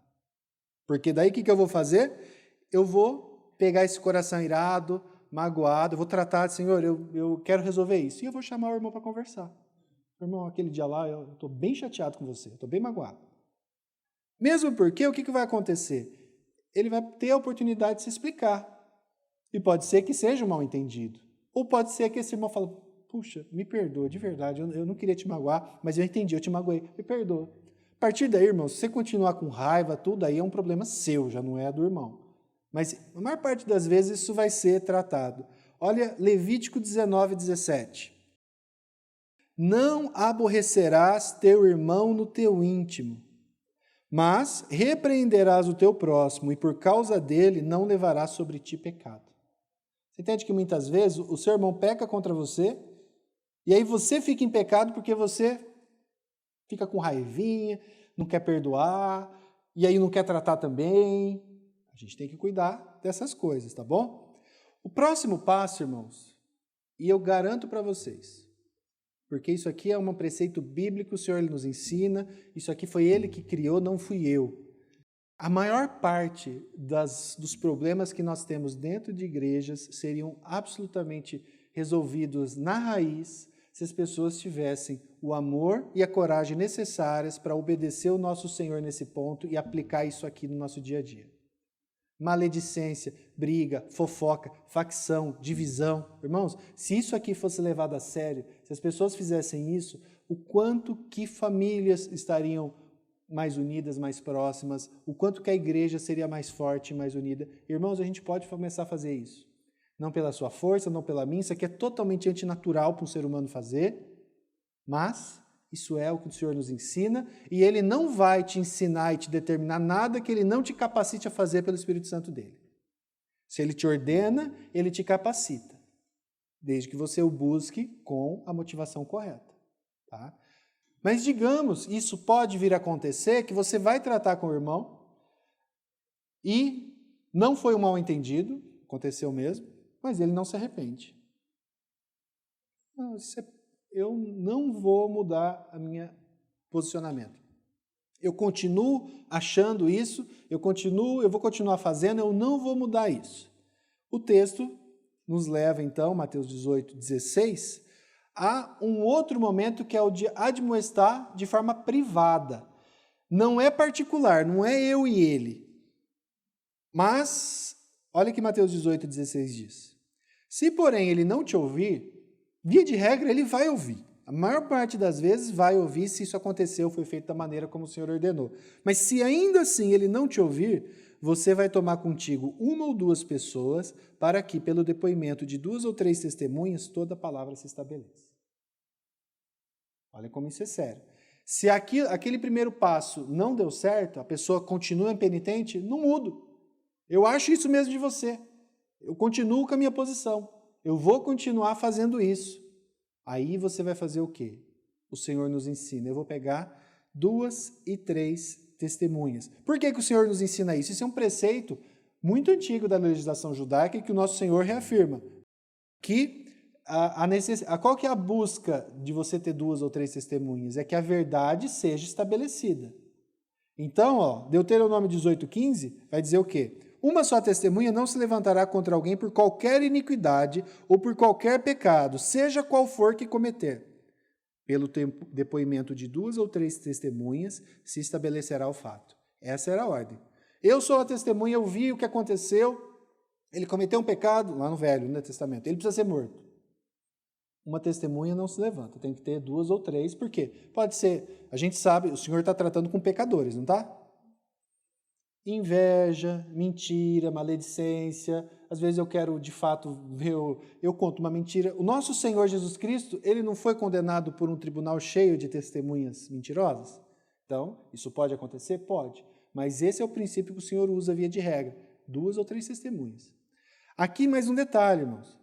Porque daí o que eu vou fazer? Eu vou pegar esse coração irado, magoado, eu vou tratar de, Senhor, eu quero resolver isso. E eu vou chamar o irmão para conversar. Irmão, aquele dia lá, eu estou bem chateado com você, estou bem magoado. Mesmo porque, o que vai acontecer? Ele vai ter a oportunidade de se explicar. E pode ser que seja um mal-entendido. Ou pode ser que esse irmão fale, puxa, me perdoa, de verdade, eu não queria te magoar, mas eu entendi, eu te magoei, me perdoa. A partir daí, irmão, se você continuar com raiva, tudo aí é um problema seu, já não é do irmão. Mas a maior parte das vezes isso vai ser tratado. Olha Levítico 19:17. Não aborrecerás teu irmão no teu íntimo, mas repreenderás o teu próximo, e por causa dele não levarás sobre ti pecado. Você entende que muitas vezes o seu irmão peca contra você, e aí você fica em pecado porque você fica com raivinha, não quer perdoar, e aí não quer tratar também. A gente tem que cuidar dessas coisas, tá bom? O próximo passo, irmãos, e eu garanto para vocês, porque isso aqui é um preceito bíblico, o Senhor ele nos ensina, isso aqui foi Ele que criou, não fui eu. A maior parte dos problemas que nós temos dentro de igrejas seriam absolutamente resolvidos na raiz se as pessoas tivessem o amor e a coragem necessárias para obedecer o nosso Senhor nesse ponto e aplicar isso aqui no nosso dia a dia. Maledicência, briga, fofoca, facção, divisão. Irmãos, se isso aqui fosse levado a sério, se as pessoas fizessem isso, o quanto que famílias estariam mais unidas, mais próximas, o quanto que a igreja seria mais forte e mais unida. Irmãos, a gente pode começar a fazer isso. Não pela sua força, não pela minha, isso aqui é totalmente antinatural para um ser humano fazer, mas isso é o que o Senhor nos ensina e Ele não vai te ensinar e te determinar nada que Ele não te capacite a fazer pelo Espírito Santo dele. Se Ele te ordena, Ele te capacita, desde que você o busque com a motivação correta. Tá? Mas digamos, isso pode vir a acontecer, que você vai tratar com o irmão e não foi um mal-entendido, aconteceu mesmo, mas ele não se arrepende. Não, eu não vou mudar a minha posicionamento. Eu continuo achando isso, eu vou continuar fazendo, eu não vou mudar isso. O texto nos leva então, Mateus 18, 16, a um outro momento que é o de admoestar de forma privada. Não é particular, não é eu e ele. Mas, olha o que Mateus 18, 16 diz. Se, porém, ele não te ouvir, via de regra, ele vai ouvir. A maior parte das vezes vai ouvir se isso aconteceu, foi feito da maneira como o Senhor ordenou. Mas se ainda assim ele não te ouvir, você vai tomar contigo uma ou duas pessoas para que, pelo depoimento de 2 ou 3 testemunhas, toda a palavra se estabeleça. Olha como isso é sério. Se aquele primeiro passo não deu certo, a pessoa continua impenitente, não mudo. Eu acho isso mesmo de você. Eu continuo com a minha posição. Eu vou continuar fazendo isso. Aí você vai fazer o quê? O Senhor nos ensina. Eu vou pegar 2 e 3 testemunhas. Por que o Senhor nos ensina isso? Isso é um preceito muito antigo da legislação judaica e que o nosso Senhor reafirma. Que qual que é a busca de você ter 2 ou 3 testemunhas? É que a verdade seja estabelecida. Então, Deuteronômio 18:15 vai dizer o quê? Uma só testemunha não se levantará contra alguém por qualquer iniquidade ou por qualquer pecado, seja qual for que cometer. Pelo depoimento de 2 ou 3 testemunhas se estabelecerá o fato. Essa era a ordem. Eu sou a testemunha, eu vi o que aconteceu, ele cometeu um pecado, lá no Velho Testamento, ele precisa ser morto. Uma testemunha não se levanta, tem que ter 2 ou 3, por quê? Pode ser, a gente sabe, o Senhor está tratando com pecadores, não está? Inveja, mentira, maledicência, às vezes eu quero de fato ver, eu conto uma mentira. O nosso Senhor Jesus Cristo, ele não foi condenado por um tribunal cheio de testemunhas mentirosas? Então, isso pode acontecer? Pode. Mas esse é o princípio que o Senhor usa via de regra, 2 ou 3 testemunhas. Aqui mais um detalhe, irmãos.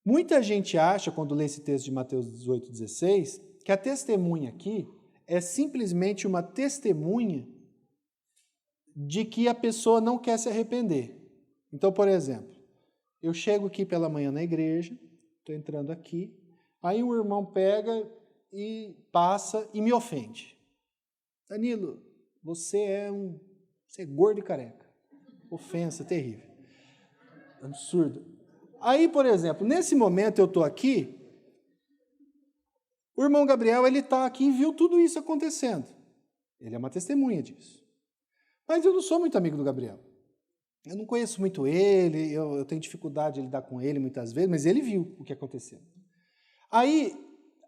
Muita gente acha, quando lê esse texto de Mateus 18, 16, que a testemunha aqui é simplesmente uma testemunha de que a pessoa não quer se arrepender. Então, por exemplo, eu chego aqui pela manhã na igreja, estou entrando aqui, aí o irmão pega e passa e me ofende. Danilo, você é gordo e careca. Ofensa terrível. Absurdo. Aí, por exemplo, nesse momento eu estou aqui, o irmão Gabriel, ele está aqui e viu tudo isso acontecendo. Ele é uma testemunha disso. Mas eu não sou muito amigo do Gabriel. Eu não conheço muito ele, eu tenho dificuldade de lidar com ele muitas vezes, mas ele viu o que aconteceu. Aí,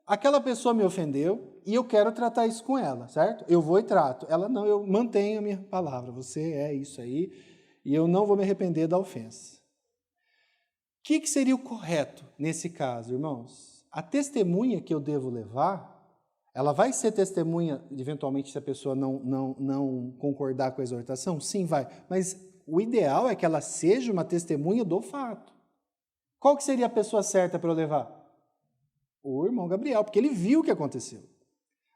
aquela pessoa me ofendeu e eu quero tratar isso com ela, certo? Eu vou e trato. Ela não, eu mantenho a minha palavra. Você é isso aí e eu não vou me arrepender da ofensa. O que seria o correto nesse caso, irmãos? A testemunha que eu devo levar, ela vai ser testemunha, eventualmente, se a pessoa não concordar com a exortação? Sim, vai. Mas o ideal é que ela seja uma testemunha do fato. Qual que seria a pessoa certa para eu levar? O irmão Gabriel, porque ele viu o que aconteceu.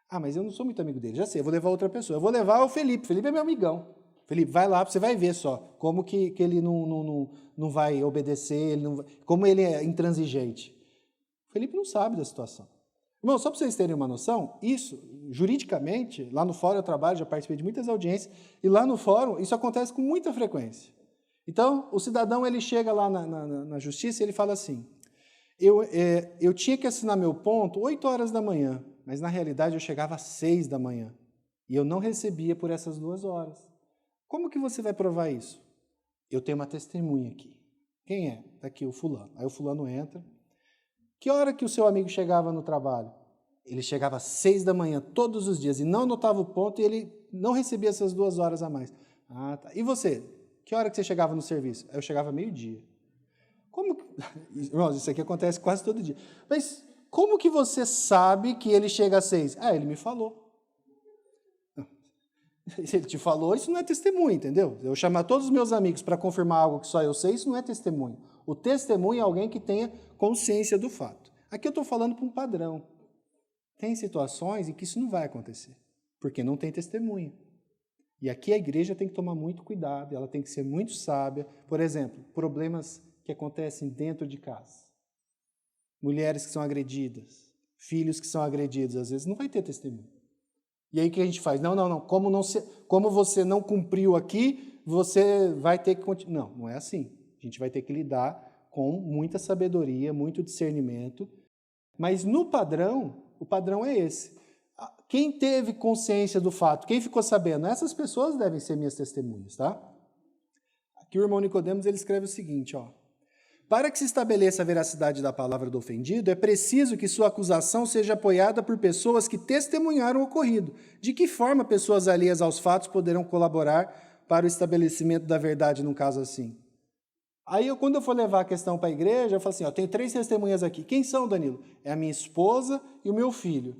Ah, mas eu não sou muito amigo dele, já sei, eu vou levar outra pessoa. Eu vou levar o Felipe. Felipe é meu amigão. Felipe, vai lá, você vai ver só como que ele não vai obedecer, como ele é intransigente. O Felipe não sabe da situação. Irmão, só para vocês terem uma noção, isso, juridicamente, lá no fórum eu trabalho, já participei de muitas audiências, e lá no fórum isso acontece com muita frequência. Então, o cidadão ele chega lá na justiça e ele fala assim, eu tinha que assinar meu ponto 8 horas da manhã, mas na realidade eu chegava às 6 da manhã, e eu não recebia por essas 2 horas. Como que você vai provar isso? Eu tenho uma testemunha aqui. Quem é? Está aqui o fulano. Aí o fulano entra. Que hora que o seu amigo chegava no trabalho? Ele chegava às 6 da manhã todos os dias e não anotava o ponto e ele não recebia essas 2 horas a mais. Ah, tá. E você? Que hora que você chegava no serviço? Eu chegava meio-dia. Como? Irmãos, isso aqui acontece quase todo dia. Mas como que você sabe que ele chega às 6? Ah, ele me falou. Se ele te falou, isso não é testemunho, entendeu? Eu chamar todos os meus amigos para confirmar algo que só eu sei, isso não é testemunho. O testemunho é alguém que tenha consciência do fato. Aqui eu estou falando para um padrão. Tem situações em que isso não vai acontecer, porque não tem testemunha. E aqui a igreja tem que tomar muito cuidado, ela tem que ser muito sábia. Por exemplo, problemas que acontecem dentro de casa. Mulheres que são agredidas, filhos que são agredidos, às vezes não vai ter testemunho. E aí o que a gente faz? Não. Como você não cumpriu aqui, você vai ter que continuar. Não é assim. A gente vai ter que lidar com muita sabedoria, muito discernimento. Mas no padrão, o padrão é esse. Quem teve consciência do fato, quem ficou sabendo, essas pessoas devem ser minhas testemunhas, tá? Aqui o irmão Nicodemos ele escreve o seguinte, ó. Para que se estabeleça a veracidade da palavra do ofendido, é preciso que sua acusação seja apoiada por pessoas que testemunharam o ocorrido. De que forma pessoas alheias aos fatos poderão colaborar para o estabelecimento da verdade num caso assim? Aí, quando eu for levar a questão para a igreja, eu falo assim, ó, tem 3 testemunhas aqui. Quem são, Danilo? É a minha esposa e o meu filho.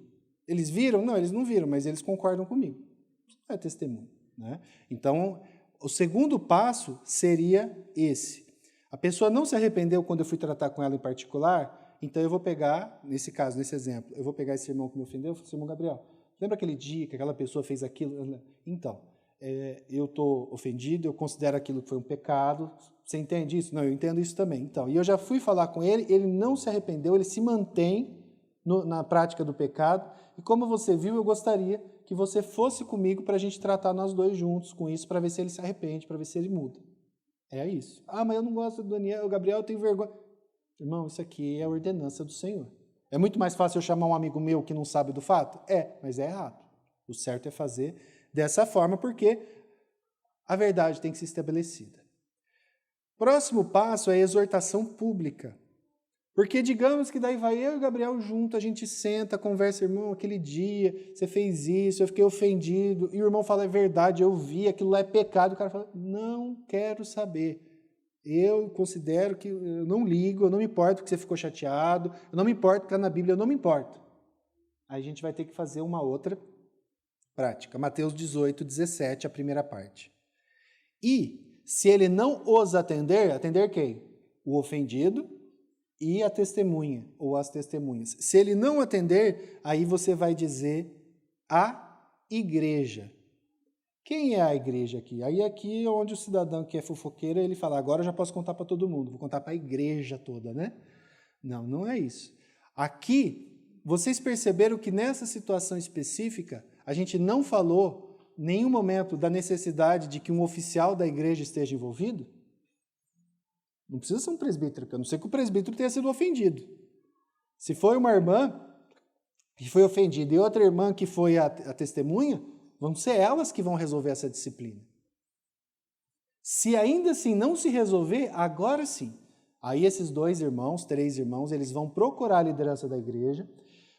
Eles viram? Não, eles não viram, mas eles concordam comigo. Isso não é testemunho, né? Então, o segundo passo seria esse. A pessoa não se arrependeu quando eu fui tratar com ela em particular, então eu vou pegar, nesse caso, nesse exemplo, eu vou pegar esse irmão que me ofendeu e falar assim, irmão Gabriel, lembra aquele dia que aquela pessoa fez aquilo? Então, eu estou ofendido, eu considero aquilo que foi um pecado, você entende isso? Não, eu entendo isso também. Então, e eu já fui falar com ele, ele não se arrependeu, ele se mantém na prática do pecado, e como você viu, eu gostaria que você fosse comigo para a gente tratar nós dois juntos com isso, para ver se ele se arrepende, para ver se ele muda. É isso. Ah, mas eu não gosto do Daniel, o Gabriel, eu tenho vergonha. Irmão, isso aqui é a ordenança do Senhor. É muito mais fácil eu chamar um amigo meu que não sabe do fato? É, mas é errado. O certo é fazer dessa forma, porque a verdade tem que ser estabelecida. Próximo passo é a exortação pública. Porque digamos que daí vai eu e o Gabriel junto, a gente senta, conversa, irmão, aquele dia, você fez isso, eu fiquei ofendido, e o irmão fala, é verdade, eu vi, aquilo lá é pecado, o cara fala, não quero saber, eu considero que, eu não ligo, eu não me importo que você ficou chateado, eu não me importo que está na Bíblia, eu não me importo. Aí a gente vai ter que fazer uma outra prática, Mateus 18, 17, a primeira parte. E, se ele não os atender, atender quem? O ofendido, e a testemunha, ou as testemunhas. Se ele não atender, aí você vai dizer a igreja. Quem é a igreja aqui? Aí aqui é onde o cidadão que é fofoqueiro, ele fala, agora eu já posso contar para todo mundo, vou contar para a igreja toda, né? Não, não é isso. Aqui, vocês perceberam que nessa situação específica, a gente não falou em nenhum momento da necessidade de que um oficial da igreja esteja envolvido? Não precisa ser um presbítero, a não ser que o presbítero tenha sido ofendido. Se foi uma irmã que foi ofendida e outra irmã que foi a testemunha, vão ser elas que vão resolver essa disciplina. Se ainda assim não se resolver, agora sim. Aí esses 2 irmãos, 3 irmãos, eles vão procurar a liderança da igreja.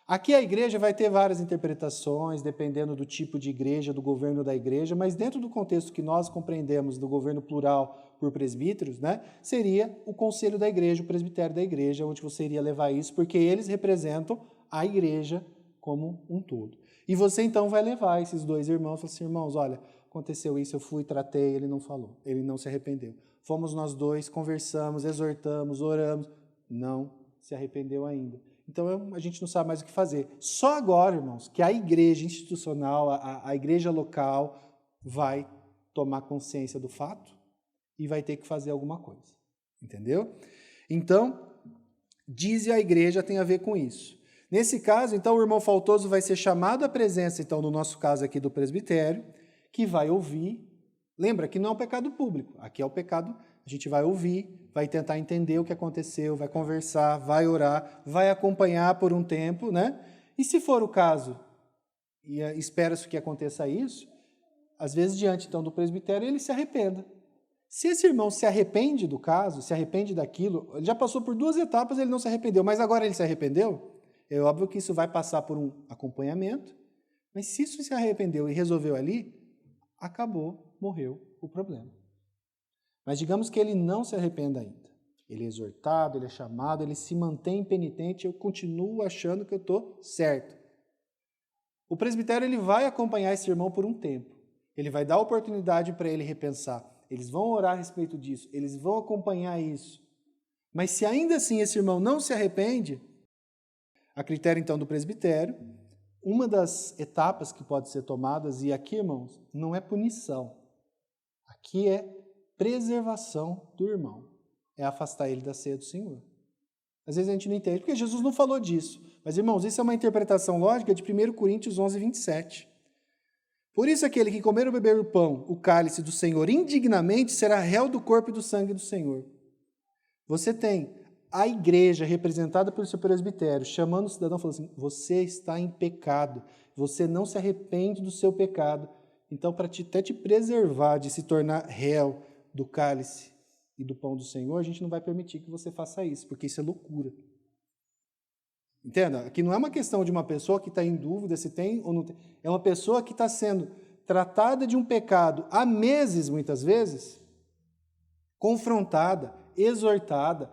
Aqui a igreja vai ter várias interpretações, dependendo do tipo de igreja, do governo da igreja, mas dentro do contexto que nós compreendemos do governo plural por presbíteros, né, seria o conselho da igreja, o presbitério da igreja, onde você iria levar isso, porque eles representam a igreja como um todo. E você então vai levar esses 2 irmãos e falar assim, irmãos, olha, aconteceu isso, eu fui, tratei, ele não falou, ele não se arrependeu. Fomos nós 2, conversamos, exortamos, oramos, não se arrependeu ainda. Então a gente não sabe mais o que fazer. Só agora, irmãos, que a igreja institucional, a igreja local vai tomar consciência do fato e vai ter que fazer alguma coisa. Entendeu? Então, dize a igreja tem a ver com isso. Nesse caso, então, o irmão faltoso vai ser chamado à presença, então, no nosso caso aqui do presbitério, que vai ouvir. Lembra que não é um pecado público, aqui é o pecado, a gente vai ouvir, vai tentar entender o que aconteceu, vai conversar, vai orar, vai acompanhar por um tempo, né? E se for o caso, e espera-se que aconteça isso, às vezes, diante então do presbitério, ele se arrependa. Se esse irmão se arrepende do caso, se arrepende daquilo, ele já passou por 2 etapas, ele não se arrependeu, mas agora ele se arrependeu, é óbvio que isso vai passar por um acompanhamento, mas se isso se arrependeu e resolveu ali, acabou, morreu o problema. Mas digamos que ele não se arrependa ainda. Ele é exortado, ele é chamado, ele se mantém penitente, eu continuo achando que eu estou certo. O presbitério ele vai acompanhar esse irmão por um tempo. Ele vai dar oportunidade para ele repensar. Eles vão orar a respeito disso, eles vão acompanhar isso. Mas se ainda assim esse irmão não se arrepende, a critério então do presbitério, uma das etapas que pode ser tomadas, e aqui, irmãos, não é punição. Aqui é preservação do irmão. É afastar ele da ceia do Senhor. Às vezes a gente não entende, porque Jesus não falou disso. Mas, irmãos, isso é uma interpretação lógica de 1 Coríntios 11, 27. Por isso, aquele que comer ou beber o pão, o cálice do Senhor, indignamente, será réu do corpo e do sangue do Senhor. Você tem a igreja representada pelo seu presbitério, chamando o cidadão, falando assim, você está em pecado, você não se arrepende do seu pecado. Então, para até te preservar de se tornar réu do cálice e do pão do Senhor, a gente não vai permitir que você faça isso, porque isso é loucura. Entenda? Aqui não é uma questão de uma pessoa que está em dúvida se tem ou não tem. É uma pessoa que está sendo tratada de um pecado há meses, muitas vezes, confrontada, exortada,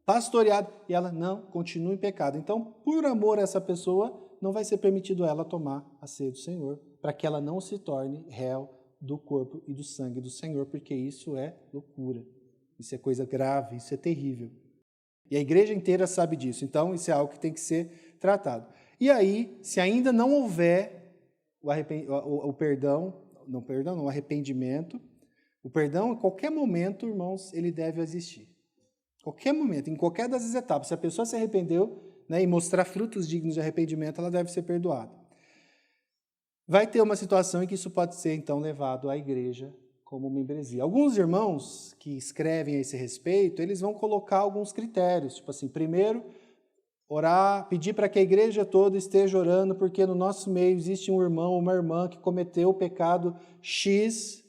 pastoreada, e ela não continua em pecado. Então, por amor a essa pessoa, não vai ser permitido a ela tomar a ceia do Senhor, para que ela não se torne réu do corpo e do sangue do Senhor, porque isso é loucura. Isso é coisa grave, isso é terrível. E a igreja inteira sabe disso, então isso é algo que tem que ser tratado. E aí, se ainda não houver o arrependimento, o perdão, em qualquer momento, irmãos, ele deve existir. Qualquer momento, em qualquer das etapas, se a pessoa se arrependeu, né, e mostrar frutos dignos de arrependimento, ela deve ser perdoada. Vai ter uma situação em que isso pode ser, então, levado à igreja como membresia. Alguns irmãos que escrevem a esse respeito, eles vão colocar alguns critérios, tipo assim, primeiro, orar, pedir para que a igreja toda esteja orando, porque no nosso meio existe um irmão ou uma irmã que cometeu o pecado X,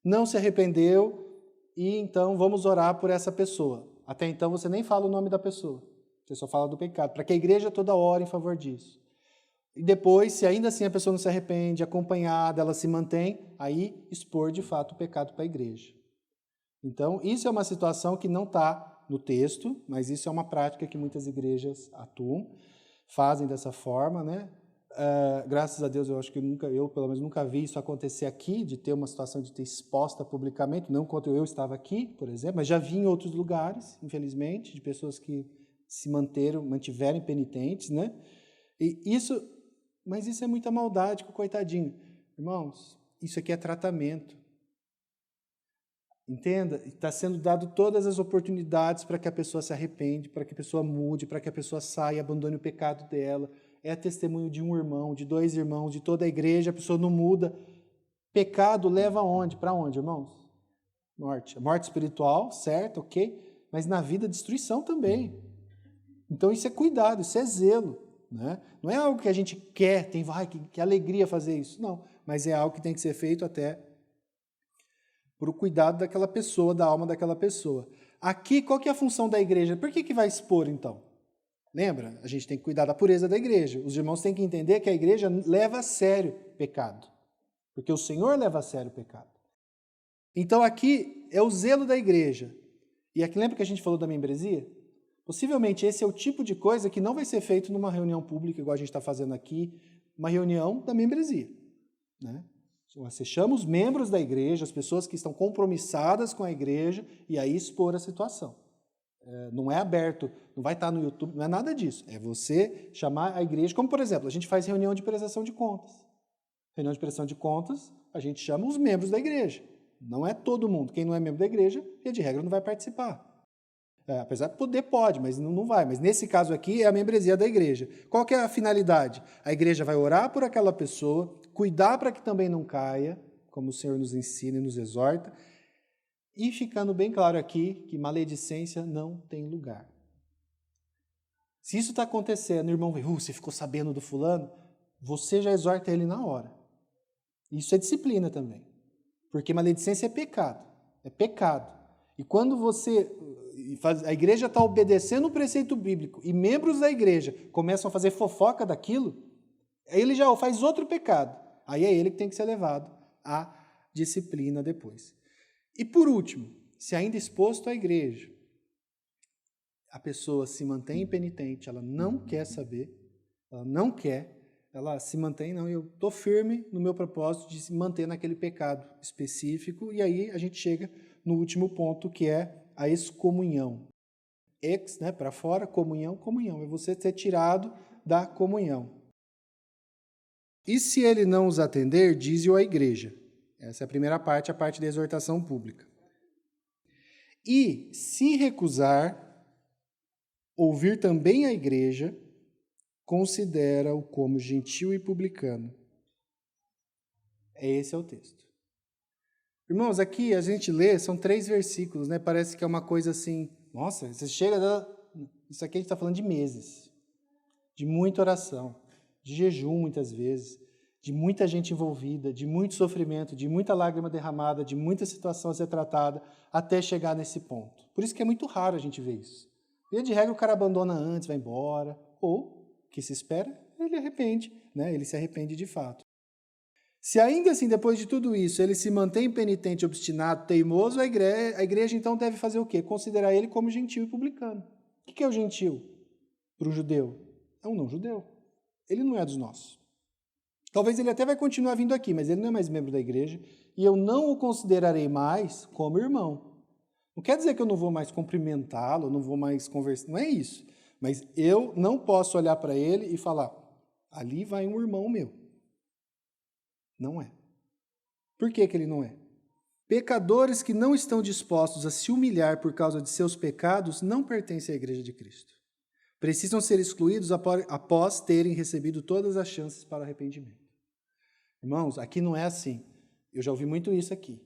não se arrependeu, e então vamos orar por essa pessoa. Até então você nem fala o nome da pessoa, você só fala do pecado, para que a igreja toda ore em favor disso. E depois, se ainda assim a pessoa não se arrepende, acompanhada, ela se mantém, aí expor de fato o pecado para a igreja. Então, isso é uma situação que não está no texto, mas isso é uma prática que muitas igrejas atuam, fazem dessa forma, né? Graças a Deus, eu acho que eu pelo menos nunca vi isso acontecer aqui, de ter uma situação de ter exposta publicamente, não quando eu estava aqui, por exemplo, mas já vi em outros lugares, infelizmente, de pessoas que se mantiveram penitentes, né? Mas isso é muita maldade com o coitadinho. Irmãos, isso aqui é tratamento. Entenda? Está sendo dado todas as oportunidades para que a pessoa se arrepende, para que a pessoa mude, para que a pessoa saia e abandone o pecado dela. É testemunho de um irmão, de 2 irmãos, de toda a igreja, a pessoa não muda. Pecado leva aonde? Para onde, irmãos? Morte. Morte espiritual, certo, ok? Mas na vida, destruição também. Então isso é cuidado, isso é zelo. Né? Não é algo que a gente quer, que alegria fazer isso. Não, mas é algo que tem que ser feito até por o cuidado daquela pessoa, da alma daquela pessoa. Aqui, qual que é a função da igreja? Por que vai expor, então? Lembra? A gente tem que cuidar da pureza da igreja. Os irmãos têm que entender que a igreja leva a sério pecado. Porque o Senhor leva a sério o pecado. Então aqui é o zelo da igreja. E aqui lembra que a gente falou da membresia? Possivelmente esse é o tipo de coisa que não vai ser feito numa reunião pública, igual a gente está fazendo aqui, uma reunião da membresia. Né? Você chama os membros da igreja, as pessoas que estão compromissadas com a igreja, e aí expor a situação. Não é aberto, não vai estar no YouTube, não é nada disso. É você chamar a igreja, como por exemplo, a gente faz reunião de prestação de contas. Reunião de prestação de contas, a gente chama os membros da igreja. Não é todo mundo. Quem não é membro da igreja, via de regra, não vai participar. Apesar de poder, pode, mas não vai. Mas nesse caso aqui é a membresia da igreja. Qual que é a finalidade? A igreja vai orar por aquela pessoa, cuidar para que também não caia, como o Senhor nos ensina e nos exorta, e ficando bem claro aqui que maledicência não tem lugar. Se isso está acontecendo, o irmão vem, você ficou sabendo do fulano, você já exorta ele na hora. Isso é disciplina também. Porque maledicência é pecado. É pecado. E quando a igreja está obedecendo o preceito bíblico e membros da igreja começam a fazer fofoca daquilo, ele já faz outro pecado. Aí é ele que tem que ser levado à disciplina depois. E por último, se ainda exposto à igreja, a pessoa se mantém impenitente, ela não quer saber, ela se mantém, eu estou firme no meu propósito de se manter naquele pecado específico, e aí a gente chega no último ponto, que é a excomunhão. Ex, para fora, comunhão, é você ser tirado da comunhão. E se ele não os atender, dize-o à igreja. Essa é a primeira parte, a parte da exortação pública. E se recusar ouvir também a igreja, considera-o como gentil e publicano. Esse é o texto. Irmãos, aqui a gente lê, são 3 versículos, Parece que é uma coisa assim, nossa, você chega, isso aqui a gente está falando de meses, de muita oração, de jejum muitas vezes, de muita gente envolvida, de muito sofrimento, de muita lágrima derramada, de muita situação a ser tratada, até chegar nesse ponto. Por isso que é muito raro a gente ver isso. Via de regra, o cara abandona antes, vai embora, ou, o que se espera, ele arrepende, ele se arrepende de fato. Se ainda assim, depois de tudo isso, ele se mantém impenitente, obstinado, teimoso, a igreja então deve fazer o quê? Considerar ele como gentil e publicano. O que é o gentil para o judeu? É um não-judeu. Ele não é dos nossos. Talvez ele até vai continuar vindo aqui, mas ele não é mais membro da igreja, e eu não o considerarei mais como irmão. Não quer dizer que eu não vou mais cumprimentá-lo, não vou mais conversar, não é isso. Mas eu não posso olhar para ele e falar, ali vai um irmão meu. Não é. Por que ele não é? Pecadores que não estão dispostos a se humilhar por causa de seus pecados não pertencem à igreja de Cristo. Precisam ser excluídos após terem recebido todas as chances para o arrependimento. Irmãos, aqui não é assim. Eu já ouvi muito isso aqui,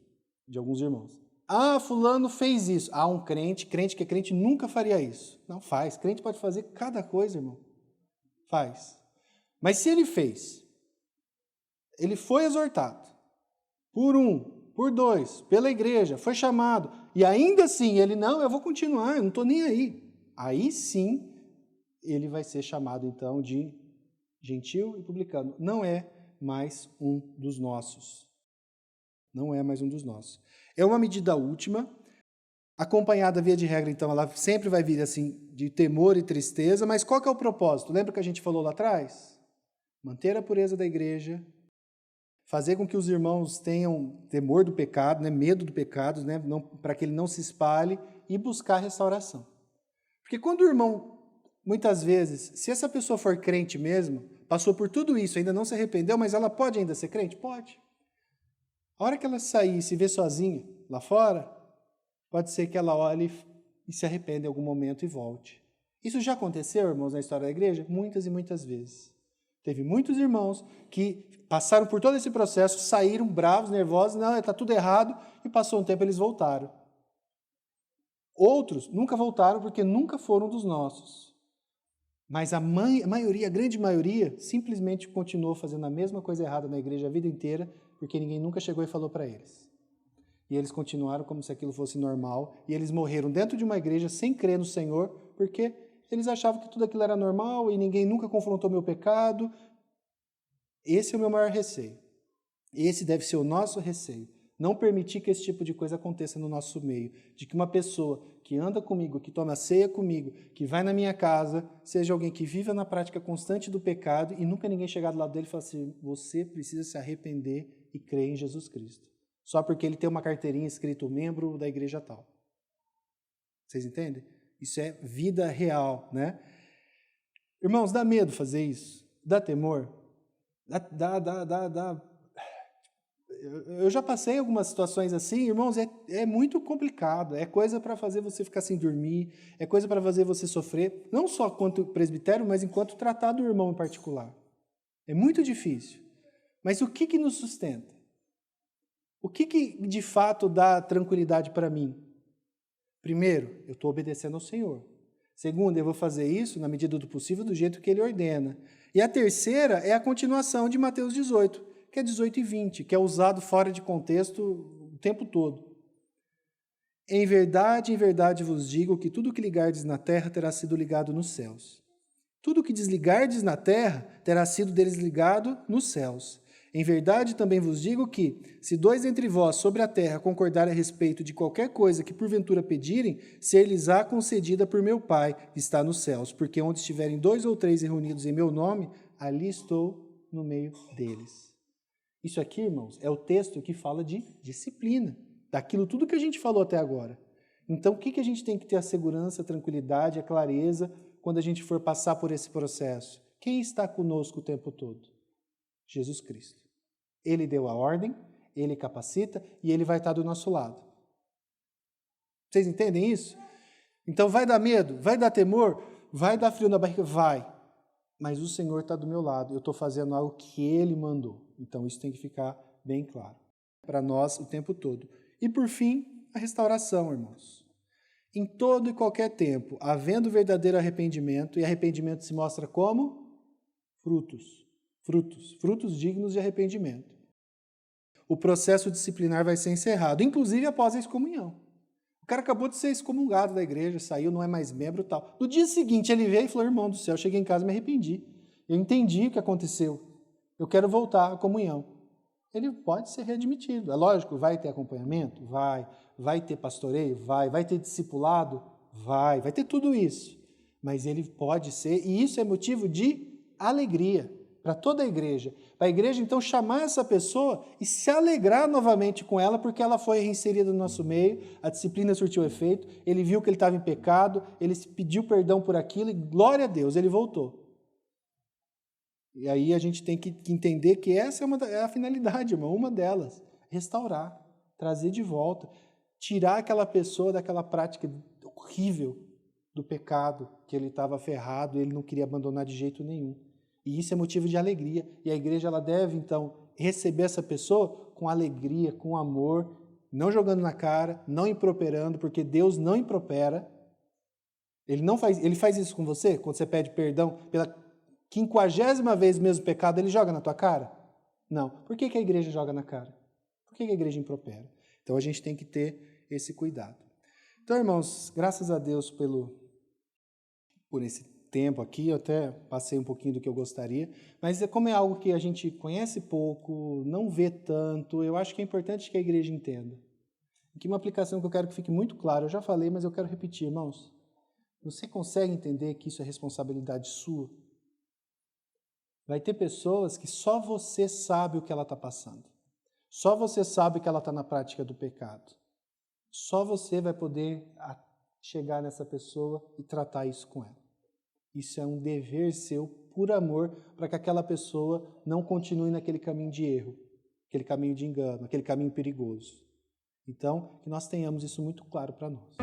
de alguns irmãos. Fulano fez isso. Um crente que é crente nunca faria isso. Não faz. Crente pode fazer cada coisa, irmão. Faz. Mas se ele fez, ele foi exortado por 1, por 2, pela igreja, foi chamado, e ainda assim ele, eu vou continuar, eu não estou nem aí. Aí sim, ele vai ser chamado então de gentil e publicano. Não é mais um dos nossos. Não é mais um dos nossos. É uma medida última, acompanhada via de regra, então, ela sempre vai vir assim, de temor e tristeza, mas qual que é o propósito? Lembra que a gente falou lá atrás? Manter a pureza da igreja, fazer com que os irmãos tenham temor do pecado, medo do pecado, para que ele não se espalhe, e buscar restauração. Porque quando o irmão, muitas vezes, se essa pessoa for crente mesmo, passou por tudo isso, ainda não se arrependeu, mas ela pode ainda ser crente? Pode. A hora que ela sair e se ver sozinha lá fora, pode ser que ela olhe e se arrependa em algum momento e volte. Isso já aconteceu, irmãos, na história da igreja? Muitas e muitas vezes. Teve muitos irmãos que passaram por todo esse processo, saíram bravos, nervosos, está tudo errado, e passou um tempo eles voltaram. Outros nunca voltaram porque nunca foram dos nossos. Mas a grande maioria, simplesmente continuou fazendo a mesma coisa errada na igreja a vida inteira, porque ninguém nunca chegou e falou para eles. E eles continuaram como se aquilo fosse normal, e eles morreram dentro de uma igreja sem crer no Senhor, porque eles achavam que tudo aquilo era normal e ninguém nunca confrontou meu pecado. Esse é o meu maior receio. Esse deve ser o nosso receio. Não permitir que esse tipo de coisa aconteça no nosso meio. De que uma pessoa que anda comigo, que toma ceia comigo, que vai na minha casa, seja alguém que viva na prática constante do pecado e nunca ninguém chegar do lado dele e falar assim, você precisa se arrepender e crer em Jesus Cristo. Só porque ele tem uma carteirinha escrito membro da igreja tal. Vocês entendem? Isso é vida real, Irmãos, dá medo fazer isso? Dá temor? eu já passei algumas situações assim, irmãos, é muito complicado, é coisa para fazer você ficar sem dormir, é coisa para fazer você sofrer, não só quanto presbitério, mas enquanto tratar do irmão em particular. É muito difícil. Mas o que nos sustenta? O que de fato dá tranquilidade para mim? Primeiro, eu estou obedecendo ao Senhor. Segundo, eu vou fazer isso, na medida do possível, do jeito que Ele ordena. E a terceira é a continuação de Mateus 18, que é 18 e 20, que é usado fora de contexto o tempo todo. Em verdade vos digo que tudo que ligardes na terra terá sido ligado nos céus. Tudo que desligardes na terra terá sido desligado nos céus. Em verdade também vos digo que, se dois entre vós sobre a terra concordarem a respeito de qualquer coisa que porventura pedirem, ser-lhes-á concedida por meu Pai, que está nos céus. Porque onde estiverem 2 ou 3 reunidos em meu nome, ali estou no meio deles. Isso aqui, irmãos, é o texto que fala de disciplina, daquilo tudo que a gente falou até agora. Então, o que a gente tem que ter a segurança, a tranquilidade, a clareza quando a gente for passar por esse processo? Quem está conosco o tempo todo? Jesus Cristo. Ele deu a ordem, Ele capacita e Ele vai estar do nosso lado. Vocês entendem isso? Então vai dar medo, vai dar temor, vai dar frio na barriga, vai. Mas o Senhor está do meu lado, eu estou fazendo algo que Ele mandou. Então isso tem que ficar bem claro para nós o tempo todo. E por fim, a restauração, irmãos. Em todo e qualquer tempo, havendo verdadeiro arrependimento, e arrependimento se mostra como? Frutos dignos de arrependimento. O processo disciplinar vai ser encerrado, inclusive após a excomunhão. O cara acabou de ser excomungado da igreja, saiu, não é mais membro e tal. No dia seguinte ele veio e falou, irmão do céu, eu cheguei em casa e me arrependi. Eu entendi o que aconteceu. Eu quero voltar à comunhão. Ele pode ser readmitido. É lógico, vai ter acompanhamento? Vai ter pastoreio? Vai ter discipulado? Vai ter tudo isso. Mas ele pode ser, e isso é motivo de alegria para toda a igreja. Para a igreja, então, chamar essa pessoa e se alegrar novamente com ela, porque ela foi reinserida no nosso meio, a disciplina surtiu efeito, ele viu que ele estava em pecado, ele pediu perdão por aquilo e, glória a Deus, ele voltou. E aí a gente tem que entender que essa é a finalidade, irmão, uma delas. Restaurar, trazer de volta, tirar aquela pessoa daquela prática horrível do pecado, que ele estava ferrado e ele não queria abandonar de jeito nenhum. E isso é motivo de alegria. E a igreja ela deve, então, receber essa pessoa com alegria, com amor, não jogando na cara, não improperando, porque Deus não impropera. Ele faz isso com você, quando você pede perdão pela 50ª vez o mesmo pecado, ele joga na tua cara? Não. Por que a igreja joga na cara? Por que a igreja impropera? Então a gente tem que ter esse cuidado. Então, irmãos, graças a Deus por esse tempo aqui, eu até passei um pouquinho do que eu gostaria, mas como é algo que a gente conhece pouco, não vê tanto, eu acho que é importante que a igreja entenda. Aqui uma aplicação que eu quero que fique muito clara, eu já falei, mas eu quero repetir, irmãos. Você consegue entender que isso é responsabilidade sua? Vai ter pessoas que só você sabe o que ela está passando. Só você sabe que ela está na prática do pecado. Só você vai poder chegar nessa pessoa e tratar isso com ela. Isso é um dever seu, por amor, para que aquela pessoa não continue naquele caminho de erro, aquele caminho de engano, aquele caminho perigoso. Então, que nós tenhamos isso muito claro para nós.